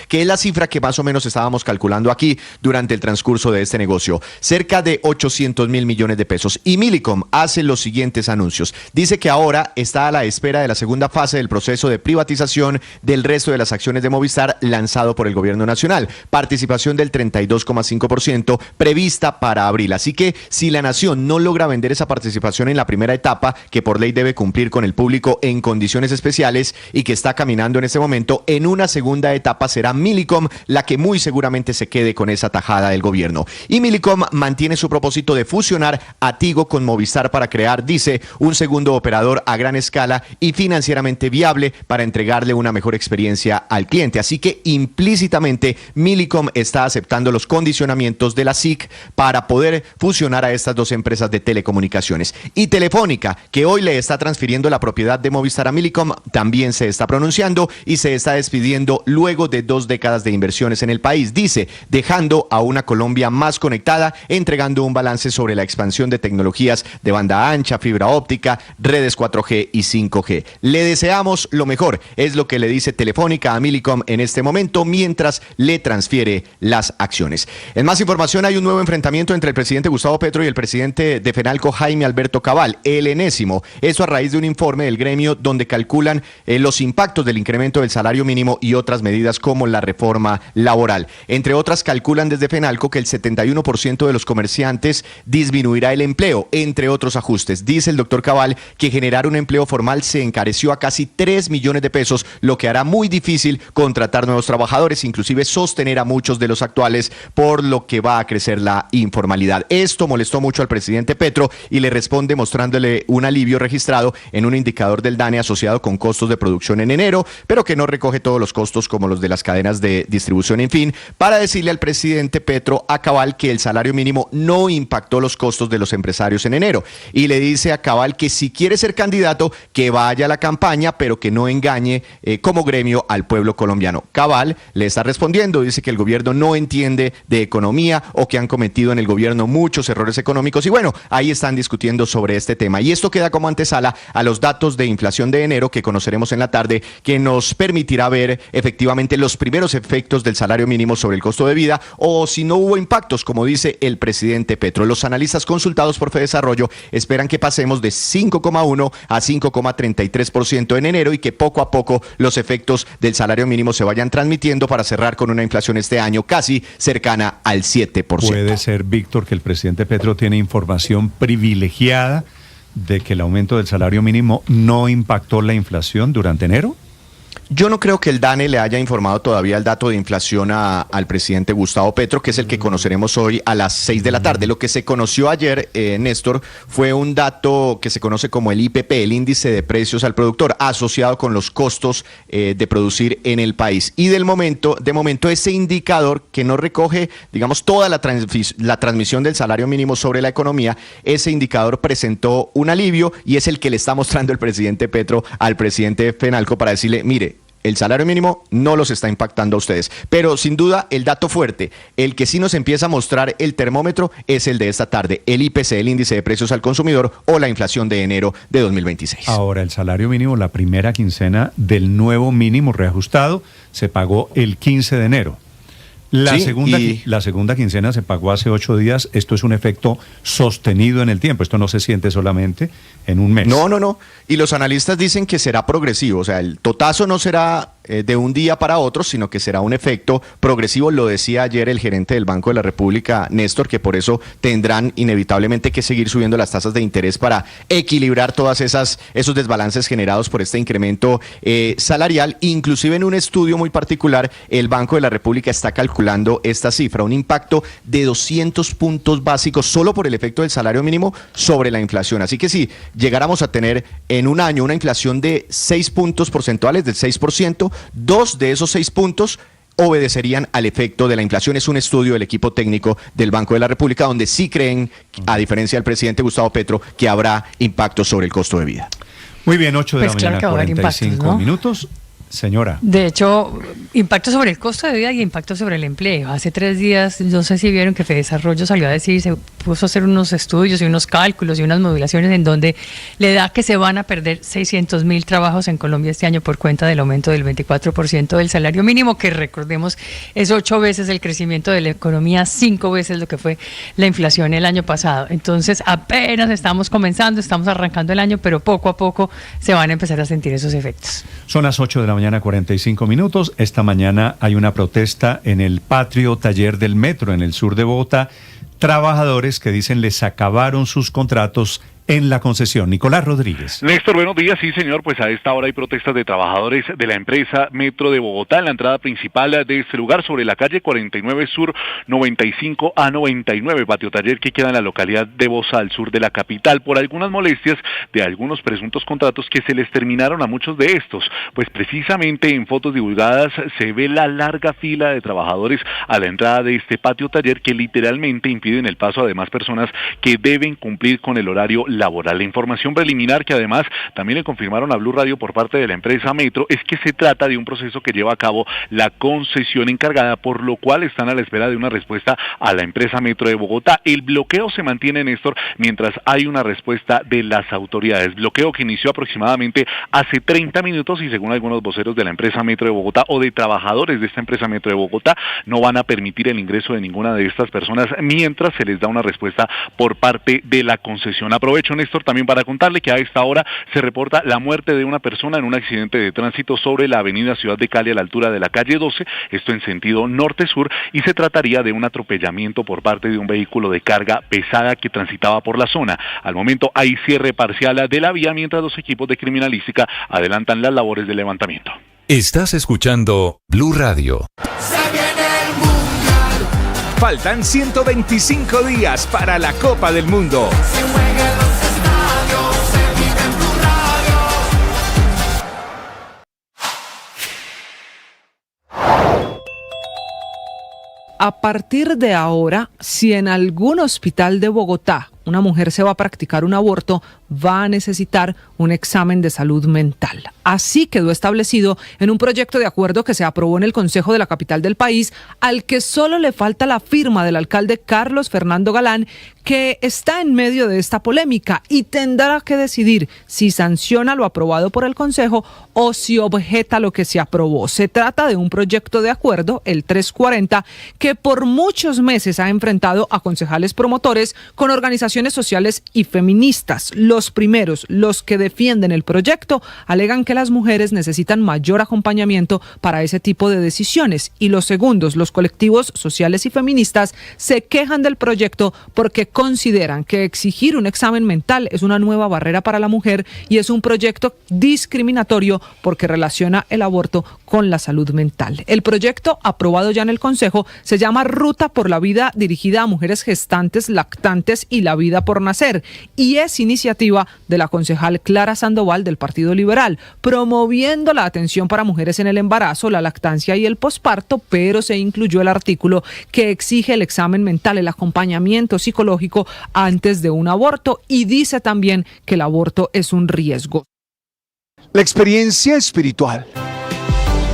que es la cifra que más o menos estábamos calculando aquí durante el transcurso de este negocio. Cerca de 800,000 millones de pesos. Y Millicom hace los siguientes anuncios. Dice que ahora está a la espera de la segunda fase del proceso de privatización del resto de las acciones de Movistar lanzado por el gobierno nacional. Participación del 32,5% prevista para abril. Así que si la nación no logra vender esa participación en la primera etapa, que por ley debe cumplir con el público en condiciones especiales y que está caminando en este momento, en una segunda etapa será Millicom la que muy seguramente se quede con esa tajada del gobierno. Y Millicom mantiene su propósito de fusionar a Tigo con Movistar para crear, dice, un segundo operador a gran escala y financieramente viable para entregarle una mejor experiencia al cliente. Así que implícitamente Millicom está aceptando los condicionamientos de la SIC para poder fusionar a estas dos empresas de telecomunicaciones. Y Telefónica, que hoy le está transfiriendo la propiedad de Movistar a Millicom, también se está pronunciando y se está despidiendo luego de 2 décadas de inversiones en el país. Dice, dejando a una Colombia más conectada, entregando un balance sobre la expansión de tecnologías de banda ancha, fibra óptica, redes 4G y 5G. Le deseamos lo mejor, es lo que le dice Telefónica a Millicom en este momento, mientras le transfiere las acciones. En más información, hay un nuevo enfrentamiento entre el presidente Gustavo Petro y el presidente de Fenalco, Jaime Alberto Cabal, el enésimo. Eso a raíz de un informe del gremio donde calculan los impactos del incremento del salario mínimo y otras medidas como la reforma laboral. Entre otras, calculan desde Fenalco que el 71% de los comerciantes disminuirá el empleo, entre otros ajustes. Dice el doctor Cabal que generar un empleo formal se encareció a casi 3 millones de pesos, lo que hará muy difícil contratar nuevos trabajadores, inclusive sostener a muchos de los actuales, por lo que va a crecer la informalidad. Esto molestó mucho al presidente Petro y le responde mostrándole un alivio registrado en un indicador del DANE asociado con costos de producción en enero, pero que no recoge todos los costos como los de las cadenas de distribución, en fin, para decirle al presidente Petro a Cabal que el salario mínimo no impactó los costos de los empresarios en enero. Y le dice a Cabal que si quiere ser candidato, que vaya a la campaña, pero que no engañe como gremio al pueblo colombiano. Cabal le está respondiendo, dice que el gobierno no entiende de economía o que han cometido en el gobierno muchos errores económicos. Y bueno, ahí están discutiendo sobre este tema. Y esto queda como antesala a los datos de inflación de enero que conoceremos en la tarde, que nos permitirá ver efectivamente los primeros efectos del salario mínimo sobre el costo de vida o si no hubo impactos, como dice el presidente Petro. Los analistas consultados por Fedesarrollo esperan que pasemos de 5,1 a 5,33% en enero y que poco a poco los efectos del salario mínimo se vayan transmitiendo para cerrar con una inflación este año casi cercana al 7%. Puede ser, Víctor, que el presidente Petro tiene información privilegiada de que el aumento del salario mínimo no impactó la inflación durante enero. Yo no creo que el DANE le haya informado todavía el dato de inflación al presidente Gustavo Petro, que es el que conoceremos hoy a las 6 de la tarde. Lo que se conoció ayer, Néstor, fue un dato que se conoce como el IPP, el índice de precios al productor, asociado con los costos de producir en el país. Y de momento ese indicador que no recoge, digamos, toda la transmisión del salario mínimo sobre la economía, ese indicador presentó un alivio y es el que le está mostrando el presidente Petro al presidente Fenalco para decirle, mire, el salario mínimo no los está impactando a ustedes. Pero sin duda el dato fuerte, el que sí nos empieza a mostrar el termómetro es el de esta tarde, el IPC, el índice de precios al consumidor o la inflación de enero de 2026. Ahora, el salario mínimo, la primera quincena del nuevo mínimo reajustado se pagó el 15 de enero. La segunda quincena se pagó hace 8 días. Esto es un efecto sostenido en el tiempo. Esto no se siente solamente en un mes. No. Y los analistas dicen que será progresivo. O sea, el totazo no será de un día para otro, sino que será un efecto progresivo. Lo decía ayer el gerente del Banco de la República, Néstor, que por eso tendrán inevitablemente que seguir subiendo las tasas de interés para equilibrar todas esos desbalances generados por este incremento salarial. Inclusive en un estudio muy particular, el Banco de la República está calculando esta cifra, un impacto de 200 puntos básicos solo por el efecto del salario mínimo sobre la inflación. Así que si llegáramos a tener en un año una inflación de 6 puntos porcentuales, del 6%, 2 de esos 6 puntos obedecerían al efecto de la inflación. Es un estudio del equipo técnico del Banco de la República donde sí creen, a diferencia del presidente Gustavo Petro, que habrá impacto sobre el costo de vida. Muy bien, 8 de la mañana, claro 45 minutos. Señora. De hecho, impacto sobre el costo de vida y impacto sobre el empleo. Hace 3 días, no sé si vieron que Fedesarrollo salió a decir, se puso a hacer unos estudios y unos cálculos y unas modulaciones en donde le da que se van a perder 600.000 trabajos en Colombia este año por cuenta del aumento del 24% del salario mínimo, que recordemos es 8 veces el crecimiento de la economía, 5 veces lo que fue la inflación el año pasado. Entonces, apenas estamos comenzando, estamos arrancando el año, pero poco a poco se van a empezar a sentir esos efectos. Son las 8 de la mañana, 45 minutos. Esta mañana hay una protesta en el patio taller del metro en el sur de Bogotá. Trabajadores que dicen les acabaron sus contratos en la concesión. Nicolás Rodríguez. Néstor, buenos días. Sí, señor, pues a esta hora hay protestas de trabajadores de la empresa Metro de Bogotá en la entrada principal de este lugar sobre la calle 49 Sur 95 a 99, patio taller que queda en la localidad de Bozal, al sur de la capital, por algunas molestias de algunos presuntos contratos que se les terminaron a muchos de estos. Pues precisamente en fotos divulgadas se ve la larga fila de trabajadores a la entrada de este patio taller que literalmente impiden el paso a demás personas que deben cumplir con el horario laboral. La información preliminar que además también le confirmaron a Blue Radio por parte de la empresa Metro es que se trata de un proceso que lleva a cabo la concesión encargada, por lo cual están a la espera de una respuesta a la empresa Metro de Bogotá. El bloqueo se mantiene, Néstor, mientras hay una respuesta de las autoridades. Bloqueo que inició aproximadamente hace 30 minutos y según algunos voceros de la empresa Metro de Bogotá o de trabajadores de esta empresa Metro de Bogotá, no van a permitir el ingreso de ninguna de estas personas mientras se les da una respuesta por parte de la concesión. Aprovecho, Néstor, también para contarle que a esta hora se reporta la muerte de una persona en un accidente de tránsito sobre la avenida Ciudad de Cali a la altura de la calle 12, esto en sentido norte-sur, y se trataría de un atropellamiento por parte de un vehículo de carga pesada que transitaba por la zona. Al momento hay cierre parcial de la vía mientras los equipos de criminalística adelantan las labores de levantamiento. Estás escuchando Blue Radio. Faltan 125 días para la Copa del Mundo. A partir de ahora, si en algún hospital de Bogotá una mujer se va a practicar un aborto, va a necesitar un examen de salud mental. Así quedó establecido en un proyecto de acuerdo que se aprobó en el Consejo de la capital del país, al que solo le falta la firma del alcalde Carlos Fernando Galán, que está en medio de esta polémica y tendrá que decidir si sanciona lo aprobado por el Consejo o si objeta lo que se aprobó. Se trata de un proyecto de acuerdo, el 340, que por muchos meses ha enfrentado a concejales promotores con organizaciones sociales y feministas. Los primeros, los que defienden el proyecto alegan que las mujeres necesitan mayor acompañamiento para ese tipo de decisiones. Y los segundos, los colectivos sociales y feministas, se quejan del proyecto porque consideran que exigir un examen mental es una nueva barrera para la mujer y es un proyecto discriminatorio porque relaciona el aborto con la salud mental. El proyecto, aprobado ya en el Consejo, se llama Ruta por la Vida, dirigida a mujeres gestantes, lactantes y la vida por nacer, y es iniciativa de la concejal Clara Sandoval del Partido Liberal, promoviendo la atención para mujeres en el embarazo, la lactancia y el posparto, pero se incluyó el artículo que exige el examen mental, el acompañamiento psicológico antes de un aborto, y dice también que el aborto es un riesgo. La experiencia espiritual.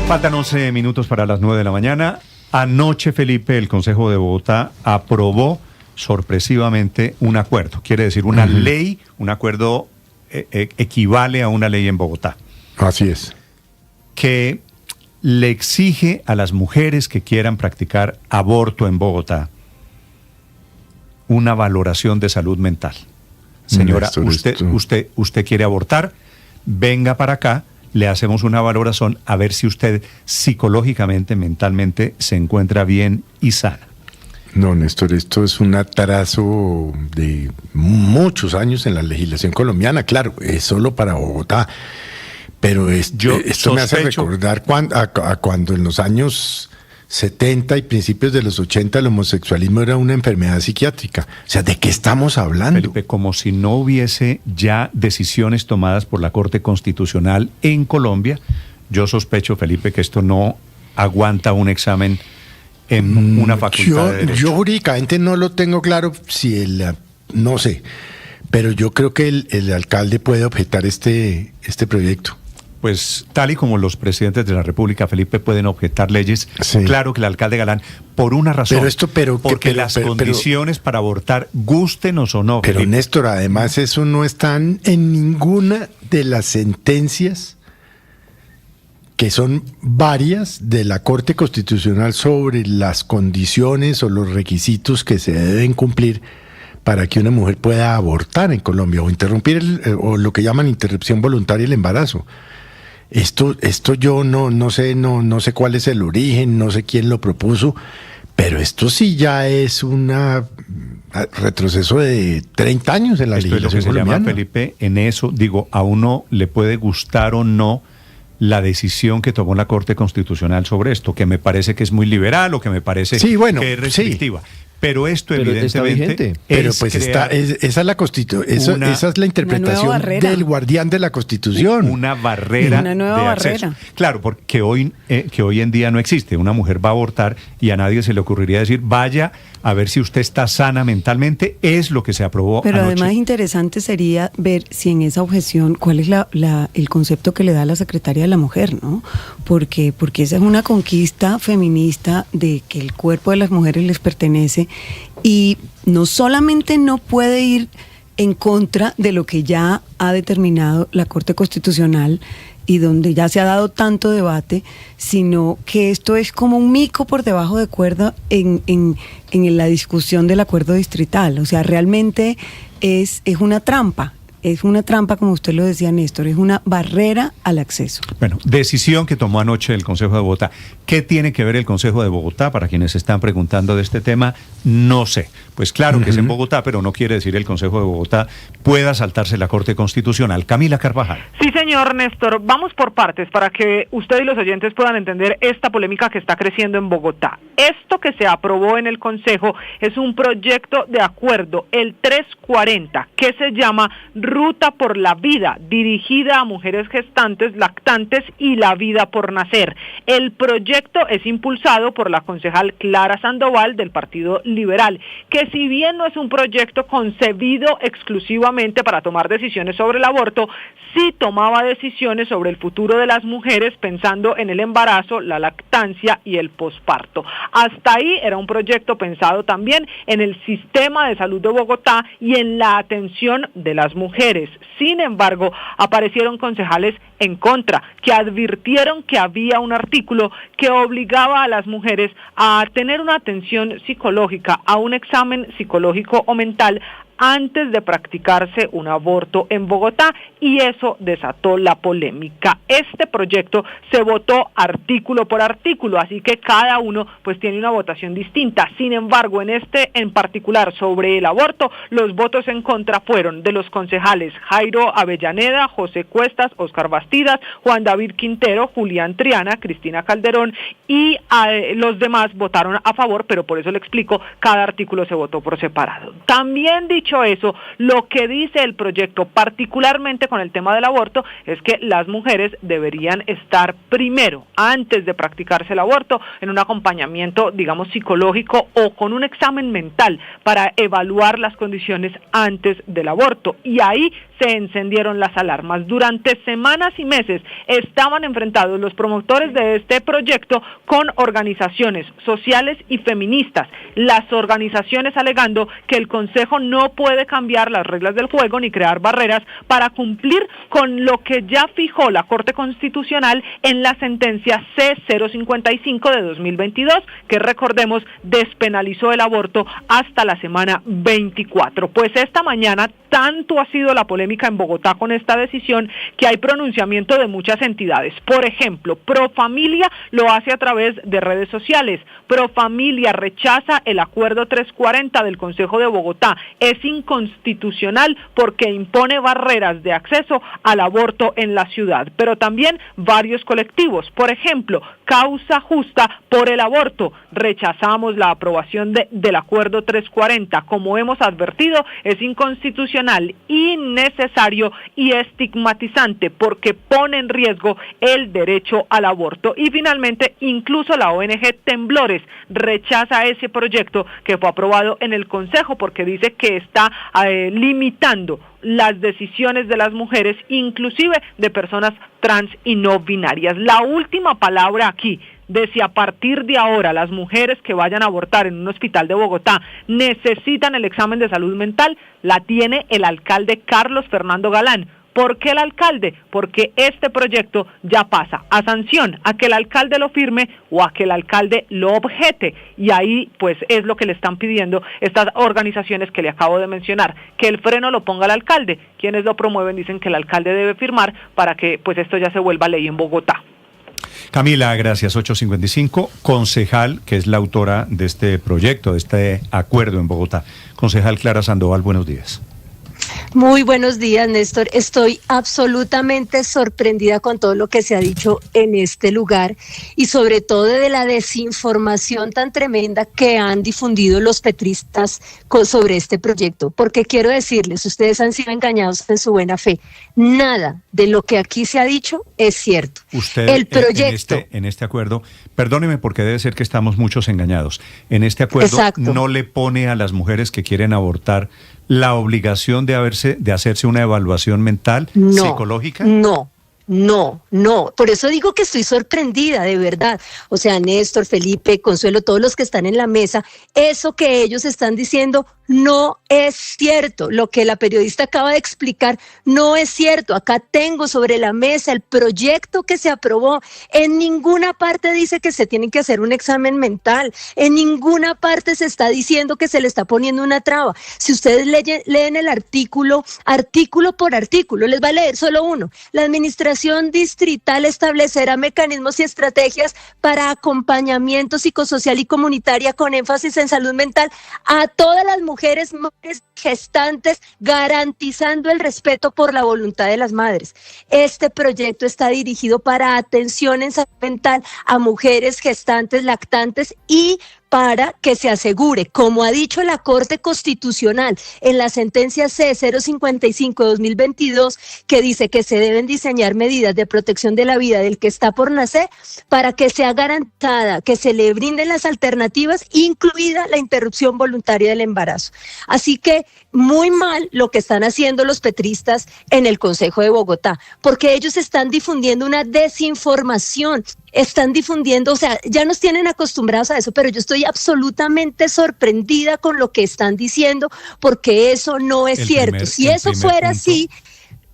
Faltan 11 minutos para las 9 de la mañana. Anoche, Felipe, el Consejo de Bogotá aprobó sorpresivamente un acuerdo. Quiere decir, una ley, un acuerdo equivale a una ley en Bogotá. Así es. Que le exige a las mujeres que quieran practicar aborto en Bogotá una valoración de salud mental. Señora, usted quiere abortar, venga para acá, le hacemos una valoración a ver si usted psicológicamente, mentalmente se encuentra bien y sana. No, Néstor, esto es un atraso de muchos años en la legislación colombiana. Claro, es solo para Bogotá, pero esto me hace recordar cuando en los años 70 y principios de los 80 el homosexualismo era una enfermedad psiquiátrica. O sea, ¿de qué estamos hablando? Felipe, como si no hubiese ya decisiones tomadas por la Corte Constitucional en Colombia, yo sospecho, Felipe, que esto no aguanta un examen en una facultad de Derecho. Yo jurídicamente no lo tengo claro, no sé, pero yo creo que el alcalde puede objetar este proyecto. Pues tal y como los presidentes de la República, Felipe, pueden objetar leyes, sí. Claro que el alcalde Galán, por una razón, porque las condiciones para abortar, gústenos o no. Pero Felipe. Néstor, además eso no está en ninguna de las sentencias, que son varias, de la Corte Constitucional sobre las condiciones o los requisitos que se deben cumplir para que una mujer pueda abortar en Colombia o interrumpir o lo que llaman interrupción voluntaria del embarazo. Esto yo no sé cuál es el origen, no sé quién lo propuso, pero esto sí ya es un retroceso de 30 años en la legislación colombiana. Llama, Felipe, en eso, digo, a uno le puede gustar o no la decisión que tomó la Corte Constitucional sobre esto, que me parece que es muy liberal o que me parece que es restrictiva. Sí. Pero esto evidentemente pero pues esa es la esa es la interpretación del guardián de la Constitución. Una barrera una nueva de barrera. acceso. Claro, porque hoy en día no existe. Una mujer va a abortar y a nadie se le ocurriría decir, vaya a ver si usted está sana mentalmente, es lo que se aprobó Pero anoche. además interesante sería ver si en esa objeción, cuál es el concepto que le da la Secretaría de la Mujer, ¿no? Porque esa es una conquista feminista de que el cuerpo de las mujeres les pertenece y no solamente no puede ir en contra de lo que ya ha determinado la Corte Constitucional y donde ya se ha dado tanto debate, sino que esto es como un mico por debajo de cuerda en la discusión del acuerdo distrital. O sea, realmente es una trampa. Es una trampa, como usted lo decía, Néstor, es una barrera al acceso. Bueno, decisión que tomó anoche el Consejo de Bogotá. ¿Qué tiene que ver el Consejo de Bogotá? Para quienes están preguntando de este tema, no sé. Pues claro que es en Bogotá, pero no quiere decir el Consejo de Bogotá pueda saltarse la Corte Constitucional. Camila Carvajal. Sí, señor Néstor. Vamos por partes para que usted y los oyentes puedan entender esta polémica que está creciendo en Bogotá. Esto que se aprobó en el Consejo es un proyecto de acuerdo, el 340, que se llama Ruta por la Vida, dirigida a mujeres gestantes, lactantes y la vida por nacer. El proyecto es impulsado por la concejal Clara Sandoval del Partido Liberal, que si bien no es un proyecto concebido exclusivamente para tomar decisiones sobre el aborto, sí tomaba decisiones sobre el futuro de las mujeres pensando en el embarazo, la lactancia y el posparto. Hasta ahí era un proyecto pensado también en el sistema de salud de Bogotá y en la atención de las mujeres. Sin embargo, aparecieron concejales en contra, que advirtieron que había un artículo que obligaba a las mujeres a tener una atención psicológica, a un examen psicológico o mental antes de practicarse un aborto en Bogotá, y eso desató la polémica. Este proyecto se votó artículo por artículo, así que cada uno pues tiene una votación distinta. Sin embargo, en particular sobre el aborto, los votos en contra fueron de los concejales Jairo Avellaneda, José Cuestas, Óscar Bastidas, Juan David Quintero, Julián Triana, Cristina Calderón, y los demás votaron a favor, pero por eso le explico, cada artículo se votó por separado. También dicho eso, lo que dice el proyecto, particularmente con el tema del aborto, es que las mujeres deberían estar primero, antes de practicarse el aborto, en un acompañamiento, digamos, psicológico o con un examen mental para evaluar las condiciones antes del aborto. Y ahí se encendieron las alarmas. Durante semanas y meses estaban enfrentados los promotores de este proyecto con organizaciones sociales y feministas. Las organizaciones alegando que el Consejo no puede cambiar las reglas del juego ni crear barreras para cumplir con lo que ya fijó la Corte Constitucional en la sentencia C-055 de 2022, que recordemos despenalizó el aborto hasta la semana 24. Pues esta mañana tanto ha sido la polémica en Bogotá con esta decisión que hay pronunciamiento de muchas entidades. Por ejemplo, Profamilia lo hace a través de redes sociales. Profamilia rechaza el acuerdo 340 del Consejo de Bogotá. Es inconstitucional porque impone barreras de acceso al aborto en la ciudad. Pero también varios colectivos. Por ejemplo, Causa Justa por el Aborto. Rechazamos la aprobación del acuerdo 340. Como hemos advertido, es inconstitucional, innecesario y estigmatizante porque pone en riesgo el derecho al aborto. Y finalmente, incluso la ONG Temblores rechaza ese proyecto que fue aprobado en el Consejo porque dice que está limitando las decisiones de las mujeres, inclusive de personas trans y no binarias. La última palabra aquí de si a partir de ahora las mujeres que vayan a abortar en un hospital de Bogotá necesitan el examen de salud mental, la tiene el alcalde Carlos Fernando Galán. ¿Por qué el alcalde? Porque este proyecto ya pasa a sanción, a que el alcalde lo firme o a que el alcalde lo objete. Y ahí pues es lo que le están pidiendo estas organizaciones que le acabo de mencionar, que el freno lo ponga el alcalde. Quienes lo promueven dicen que el alcalde debe firmar para que pues esto ya se vuelva ley en Bogotá. Camila, gracias. 8:55, concejal, que es la autora de este proyecto, de este acuerdo en Bogotá. Concejal Clara Sandoval, buenos días. Muy buenos días, Néstor. Estoy absolutamente sorprendida con todo lo que se ha dicho en este lugar y sobre todo de la desinformación tan tremenda que han difundido los petristas sobre este proyecto. Porque quiero decirles, ustedes han sido engañados en su buena fe. Nada de lo que aquí se ha dicho es cierto. Usted, el proyecto, en este acuerdo, perdóneme porque debe ser que estamos muchos engañados, en este acuerdo exacto, no le pone a las mujeres que quieren abortar la obligación de hacerse una evaluación mental, psicológica. No. Por eso digo que estoy sorprendida, de verdad. O sea, Néstor, Felipe, Consuelo, todos los que están en la mesa, eso que ellos están diciendo no es cierto. Lo que la periodista acaba de explicar no es cierto. Acá tengo sobre la mesa el proyecto que se aprobó. En ninguna parte dice que se tiene que hacer un examen mental. En ninguna parte se está diciendo que se le está poniendo una traba. Si ustedes leen el artículo por artículo, les va a leer solo uno. La administración distrital establecerá mecanismos y estrategias para acompañamiento psicosocial y comunitaria con énfasis en salud mental a todas las mujeres gestantes, garantizando el respeto por la voluntad de las madres. Este proyecto está dirigido para atención en salud mental a mujeres gestantes, lactantes y para que se asegure, como ha dicho la Corte Constitucional en la sentencia C-055/2022, que dice que se deben diseñar medidas de protección de la vida del que está por nacer para que sea garantizada, que se le brinden las alternativas, incluida la interrupción voluntaria del embarazo. Así que muy mal lo que están haciendo los petristas en el Consejo de Bogotá, porque ellos están difundiendo una desinformación, están difundiendo, o sea, ya nos tienen acostumbrados a eso, pero yo estoy absolutamente sorprendida con lo que están diciendo, porque eso no es cierto. Si eso fuera así,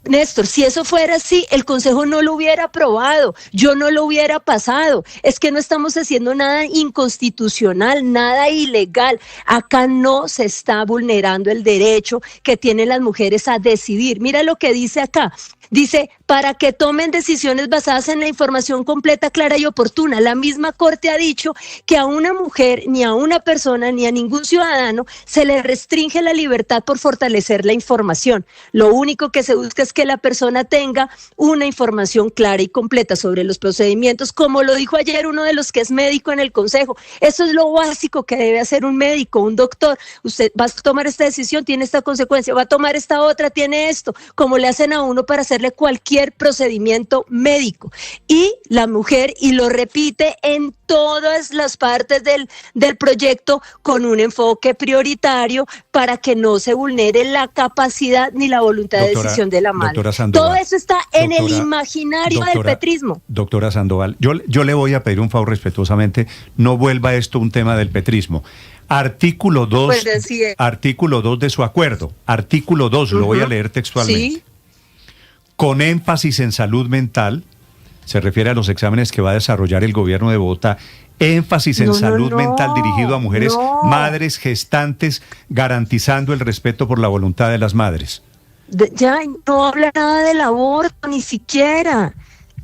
Néstor, si eso fuera así, el Consejo no lo hubiera aprobado, yo no lo hubiera pasado. Es que no estamos haciendo nada inconstitucional, nada ilegal. Acá no se está vulnerando el derecho que tienen las mujeres a decidir. Mira lo que dice acá. Dice, para que tomen decisiones basadas en la información completa, clara y oportuna. La misma Corte ha dicho que a una mujer, ni a una persona, ni a ningún ciudadano se le restringe la libertad por fortalecer la información. Lo único que se busca es que la persona tenga una información clara y completa sobre los procedimientos, como lo dijo ayer uno de los que es médico en el Consejo. Eso es lo básico que debe hacer un médico, un doctor. Usted va a tomar esta decisión, tiene esta consecuencia, va a tomar esta otra, tiene esto, como le hacen a uno para hacerle cualquier procedimiento médico. Y la mujer, y lo repite en todas las partes del proyecto, con un enfoque prioritario para que no se vulnere la capacidad ni la voluntad de decisión de la madre. Todo eso está en el imaginario del petrismo. Doctora Sandoval, yo le voy a pedir un favor respetuosamente, no vuelva esto un tema del petrismo. Artículo 2, artículo 2 de su acuerdo. Artículo 2, lo voy a leer textualmente. ¿Sí? Con énfasis en salud mental, se refiere a los exámenes que va a desarrollar el gobierno de Bogotá, énfasis en salud mental dirigido a mujeres, madres, gestantes, garantizando el respeto por la voluntad de las madres. Ya no habla nada del aborto, ni siquiera.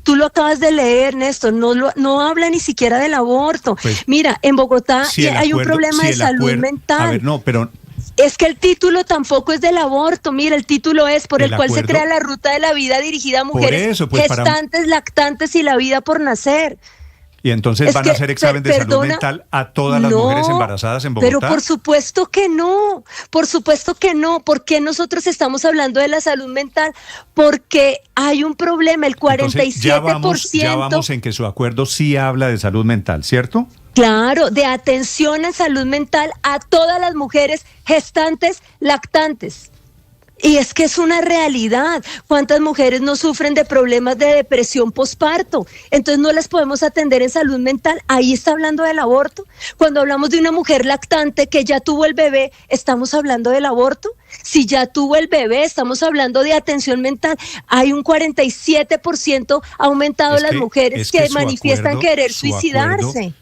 Tú lo acabas de leer, Néstor, no habla ni siquiera del aborto. Pues, mira, en Bogotá hay un problema de salud mental. A ver, no, pero... Es que el título tampoco es del aborto. Mira, el título es por el cual se crea la ruta de la vida dirigida a mujeres gestantes, lactantes y la vida por nacer. Y entonces van a hacer examen de salud mental a todas las mujeres embarazadas en Bogotá. Pero por supuesto que no, por supuesto que no. ¿Por qué nosotros estamos hablando de la salud mental? Porque hay un problema, el 47%. Entonces, ya vamos en que su acuerdo sí habla de salud mental, ¿cierto? Claro, de atención en salud mental a todas las mujeres gestantes, lactantes. Y es que es una realidad. ¿Cuántas mujeres no sufren de problemas de depresión posparto? Entonces no las podemos atender en salud mental. Ahí está hablando del aborto. Cuando hablamos de una mujer lactante que ya tuvo el bebé, ¿estamos hablando del aborto? Si ya tuvo el bebé, estamos hablando de atención mental. Hay un 47% aumentado las mujeres que manifiestan querer suicidarse.